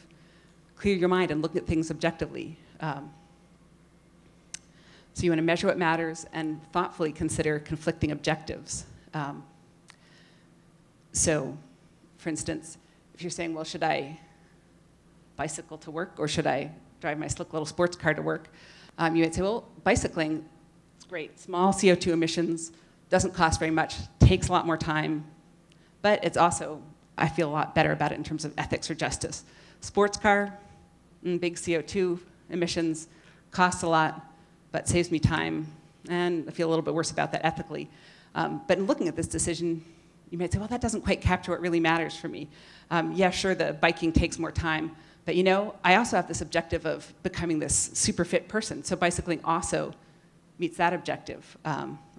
clear your mind and look at things objectively. So you want to measure what matters and thoughtfully consider conflicting objectives. So, for instance, if you're saying, well, should I bicycle to work or should I drive my slick little sports car to work? You would say, well, bicycling, it's great. Small CO2 emissions, doesn't cost very much, takes a lot more time, but it's also, I feel a lot better about it in terms of ethics or justice. Sports car, big CO2 emissions, costs a lot, but saves me time, and I feel a little bit worse about that ethically. But in looking at this decision, you might say, well, that doesn't quite capture what really matters for me. Yeah, sure, the biking takes more time, but you know, I also have this objective of becoming this super fit person, so bicycling also meets that objective.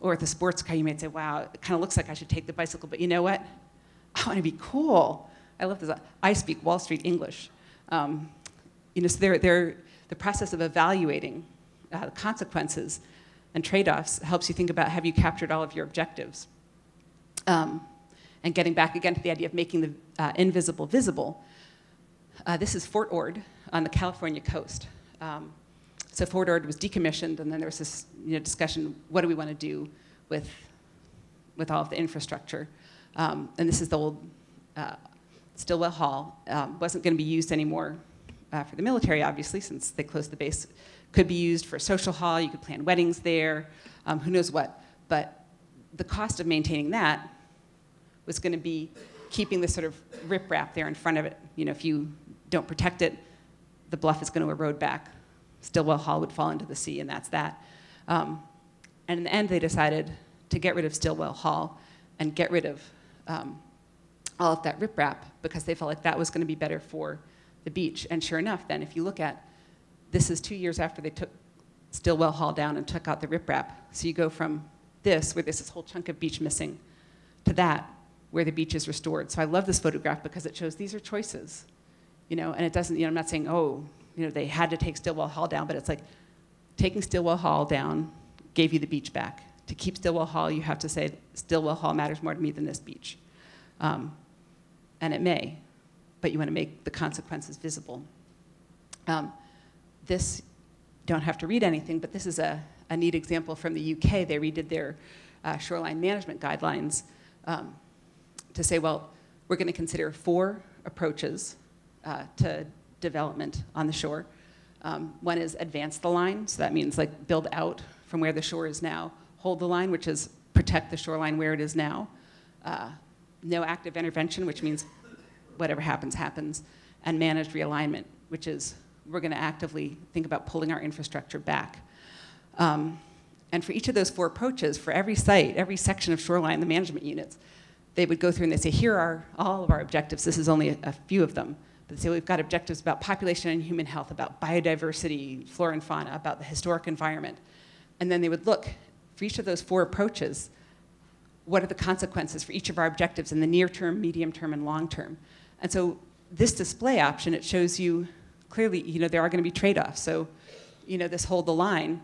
Or with the sports car, you might say, wow, it kind of looks like I should take the bicycle, but you know what? I want to be cool. I love this. I speak Wall Street English. You know, so the process of evaluating the consequences and trade-offs helps you think about, have you captured all of your objectives? And getting back again to the idea of making the invisible visible. This is Fort Ord on the California coast. So Fort Ord was decommissioned, and then there was this discussion, what do we want to do with all of the infrastructure? And this is the old Stillwell Hall. Wasn't going to be used anymore for the military, obviously, since they closed the base. Could be used for a social hall. You could plan weddings there, who knows what. But the cost of maintaining that was going to be keeping this sort of riprap there in front of it. You know, if you don't protect it, the bluff is going to erode back. Stillwell Hall would fall into the sea, and that's that. And in the end, they decided to get rid of Stillwell Hall and get rid of all of that riprap because they felt like that was going to be better for the beach. And sure enough, then, if you look at, this is 2 years after they took Stillwell Hall down and took out the riprap. So you go from this, where there's this whole chunk of beach missing, to that, where the beach is restored. So I love this photograph because it shows these are choices, you know, and it doesn't, you know, I'm not saying, oh, you know, they had to take Stillwell Hall down, but it's like taking Stillwell Hall down gave you the beach back. To keep Stillwell Hall, you have to say, Stillwell Hall matters more to me than this beach. And it may, but you want to make the consequences visible. This, don't have to read anything, but this is a neat example from the UK. They redid their shoreline management guidelines to say, well, we're going to consider 4 approaches to development on the shore. One is advance the line, so that means like build out from where the shore is now. Hold the line, which is protect the shoreline where it is now. No active intervention, which means whatever happens, happens. And managed realignment, which is we're going to actively think about pulling our infrastructure back. And for each of those 4 approaches, for every site, every section of shoreline, the management units, they would go through and they say, here are all of our objectives. This is only a few of them. But they say, we've got objectives about population and human health, about biodiversity, flora and fauna, about the historic environment. And then they would look, for each of those 4 approaches, what are the consequences for each of our objectives in the near term, medium term, and long term? And so this display option, it shows you clearly, you know, there are going to be trade-offs. So, you know, this hold the line,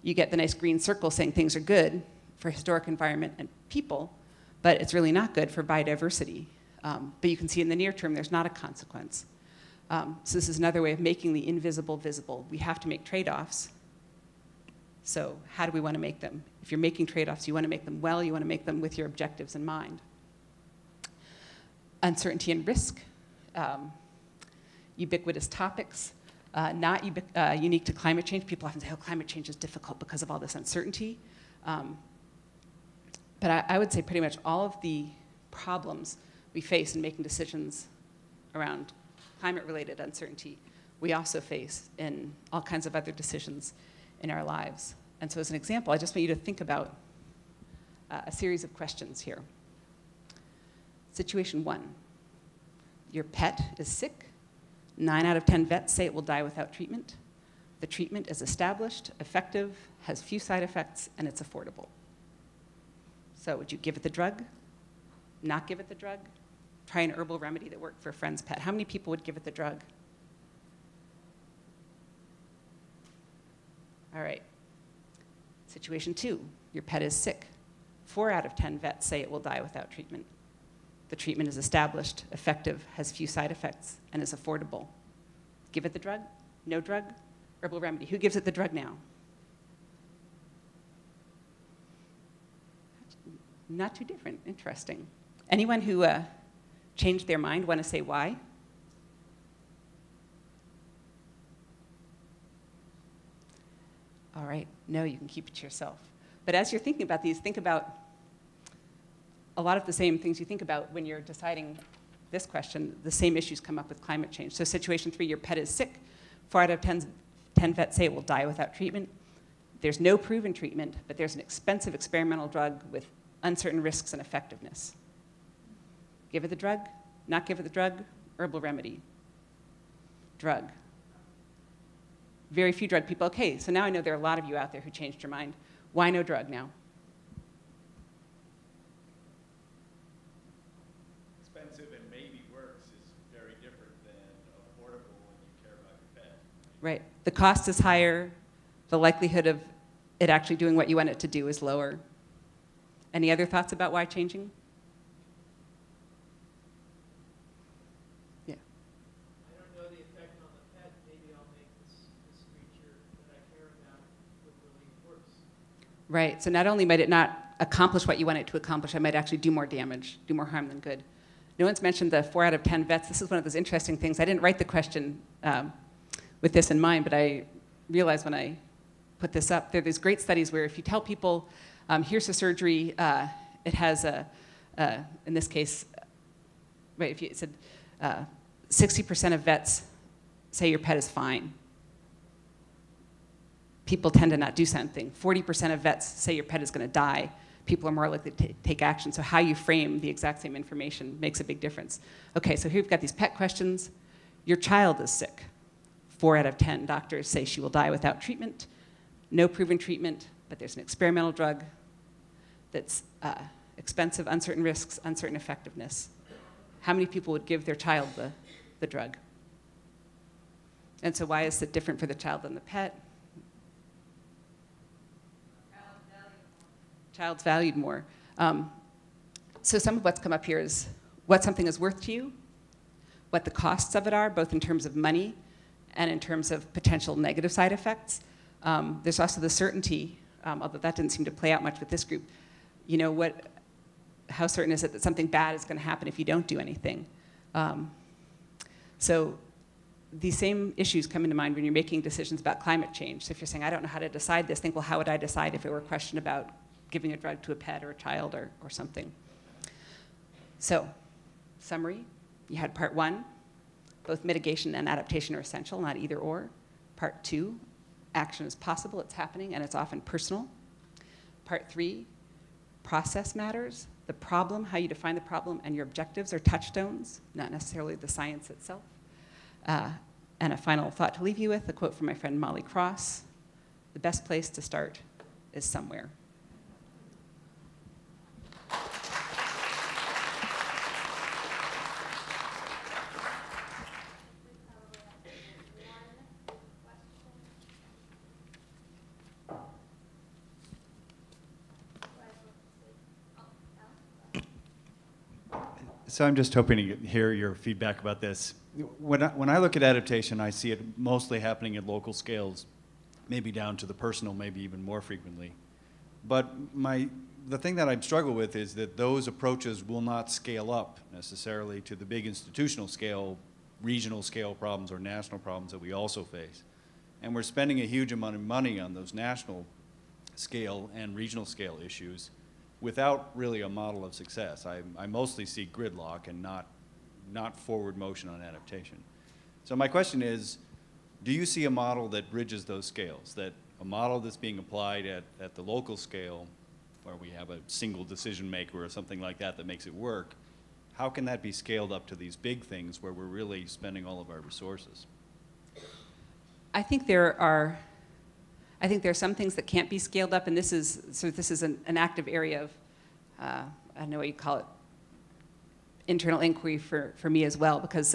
you get the nice green circle saying things are good for historic environment and people, but it's really not good for biodiversity. But you can see in the near term, there's not a consequence. So this is another way of making the invisible visible. We have to make trade-offs. So how do we want to make them? If you're making trade-offs, you want to make them well, you want to make them with your objectives in mind. Uncertainty and risk. Ubiquitous topics, not unique to climate change. People often say, oh, climate change is difficult because of all this uncertainty. But I would say pretty much all of the problems we face in making decisions around climate-related uncertainty, we also face in all kinds of other decisions in our lives. And so as an example, I just want you to think about a series of questions here. Situation 1, your pet is sick. 9 out of 10 vets say it will die without treatment. The treatment is established, effective, has few side effects, and it's affordable. So would you give it the drug? Not give it the drug? Try an herbal remedy that worked for a friend's pet. How many people would give it the drug? All right. Situation 2, your pet is sick. 4 out of 10 vets say it will die without treatment. The treatment is established, effective, has few side effects, and is affordable. Give it the drug? No drug? Herbal remedy. Who gives it the drug now? Not too different. Interesting. Anyone who changed their mind want to say why? All right. No, you can keep it to yourself. But as you're thinking about these, think about a lot of the same things you think about when you're deciding this question. The same issues come up with climate change. So situation 3, your pet is sick. 4 out of 10 vets say it will die without treatment. There's no proven treatment, but there's an expensive experimental drug with uncertain risks and effectiveness. Give it the drug? Not give it the drug? Herbal remedy. Drug. Very few drug people. Okay, so now I know there are a lot of you out there who changed your mind. Why no drug now? Expensive and maybe works is very different than affordable when you care about your pet. Right. The cost is higher. The likelihood of it actually doing what you want it to do is lower. Any other thoughts about why changing? Yeah. I don't know the effect on the pet. Maybe I'll make this creature that I care about look really worse. Right. So not only might it not accomplish what you want it to accomplish, it might actually do more damage, do more harm than good. No one's mentioned the 4 out of 10 vets. This is one of those interesting things. I didn't write the question with this in mind, but I realized when I put this up, there are these great studies where if you tell people, here's a surgery, it has in this case, right, if you said 60% of vets say your pet is fine. People tend to not do something. 40% of vets say your pet is going to die. People are more likely to take action. So how you frame the exact same information makes a big difference. Okay, so here we've got these pet questions. Your child is sick. 4 out of 10 doctors say she will die without treatment. No proven treatment, but there's an experimental drug that's expensive, uncertain risks, uncertain effectiveness. How many people would give their child the drug? And so why is it different for the child than the pet? Child's valued more. So some of what's come up here is what something is worth to you, what the costs of it are, both in terms of money and in terms of potential negative side effects. There's also the certainty, although that didn't seem to play out much with this group. You know, how certain is it that something bad is going to happen if you don't do anything? So these same issues come into mind when you're making decisions about climate change. So if you're saying, I don't know how to decide this, think, well, how would I decide if it were a question about giving a drug to a pet or a child or something? So, summary, you had part 1, both mitigation and adaptation are essential, not either or. Part 2, action is possible, it's happening, and it's often personal. Part 3, process matters. The problem, how you define the problem, and your objectives are touchstones, not necessarily the science itself. And a final thought to leave you with, a quote from my friend Molly Cross: the best place to start is somewhere. So I'm just hoping to hear your feedback about this. When I look at adaptation, I see it mostly happening at local scales, maybe down to the personal, maybe even more frequently. But the thing that I struggle with is that those approaches will not scale up necessarily to the big institutional scale, regional scale problems or national problems that we also face. And we're spending a huge amount of money on those national scale and regional scale issues. without really a model of success. I mostly see gridlock and not forward motion on adaptation. So my question is, do you see a model that bridges those scales, that a model that's being applied at the local scale, where we have a single decision maker or something like that that makes it work, how can that be scaled up to these big things where we're really spending all of our resources? I think there are some things that can't be scaled up, and this is an active area of, I don't know what you call it, internal inquiry for me as well, because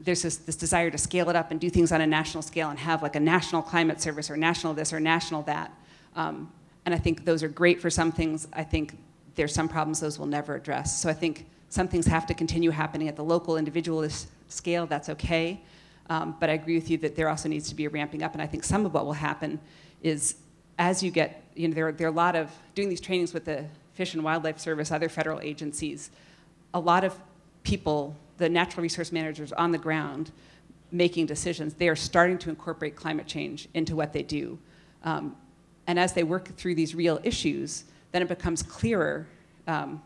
there's this desire to scale it up and do things on a national scale and have like a national climate service or national this or national that. And I think those are great for some things. I think there's some problems those will never address. So I think some things have to continue happening at the local individualist scale. That's okay. But I agree with you that there also needs to be a ramping up. And I think some of what will happen is as you get, there are a lot of, doing these trainings with the Fish and Wildlife Service, other federal agencies, a lot of people, the natural resource managers on the ground making decisions, they are starting to incorporate climate change into what they do. And as they work through these real issues, then it becomes clearer. So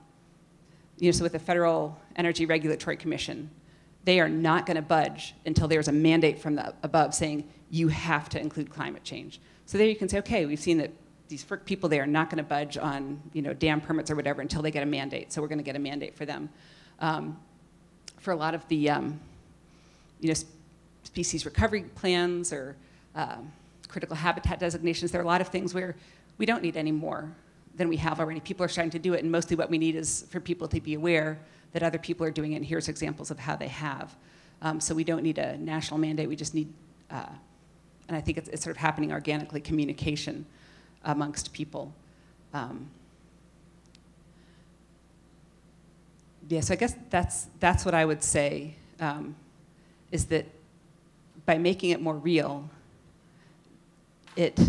with the Federal Energy Regulatory Commission, they are not going to budge until there's a mandate from the above saying you have to include climate change. So there you can say, okay, we've seen that these FERC people, they are not going to budge on dam permits or whatever until they get a mandate. So we're going to get a mandate for them. For a lot of the species recovery plans or critical habitat designations, there are a lot of things where we don't need any more than we have already. People are starting to do it, and mostly what we need is for people to be aware that other people are doing it, and here's examples of how they have. So we don't need a national mandate, we just need, and I think it's sort of happening organically, communication amongst people. Yeah, so I guess that's what I would say, is that by making it more real, it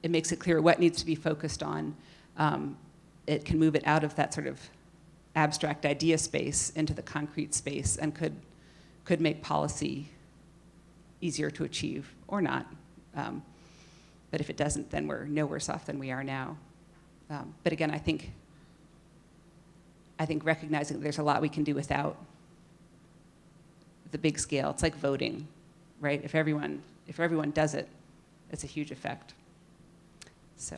makes it clear what needs to be focused on. It can move it out of that sort of abstract idea space into the concrete space and could make policy easier to achieve or not. But if it doesn't, then we're no worse off than we are now. But again, I think recognizing that there's a lot we can do without the big scale. It's like voting, right? If everyone does it, it's a huge effect. So.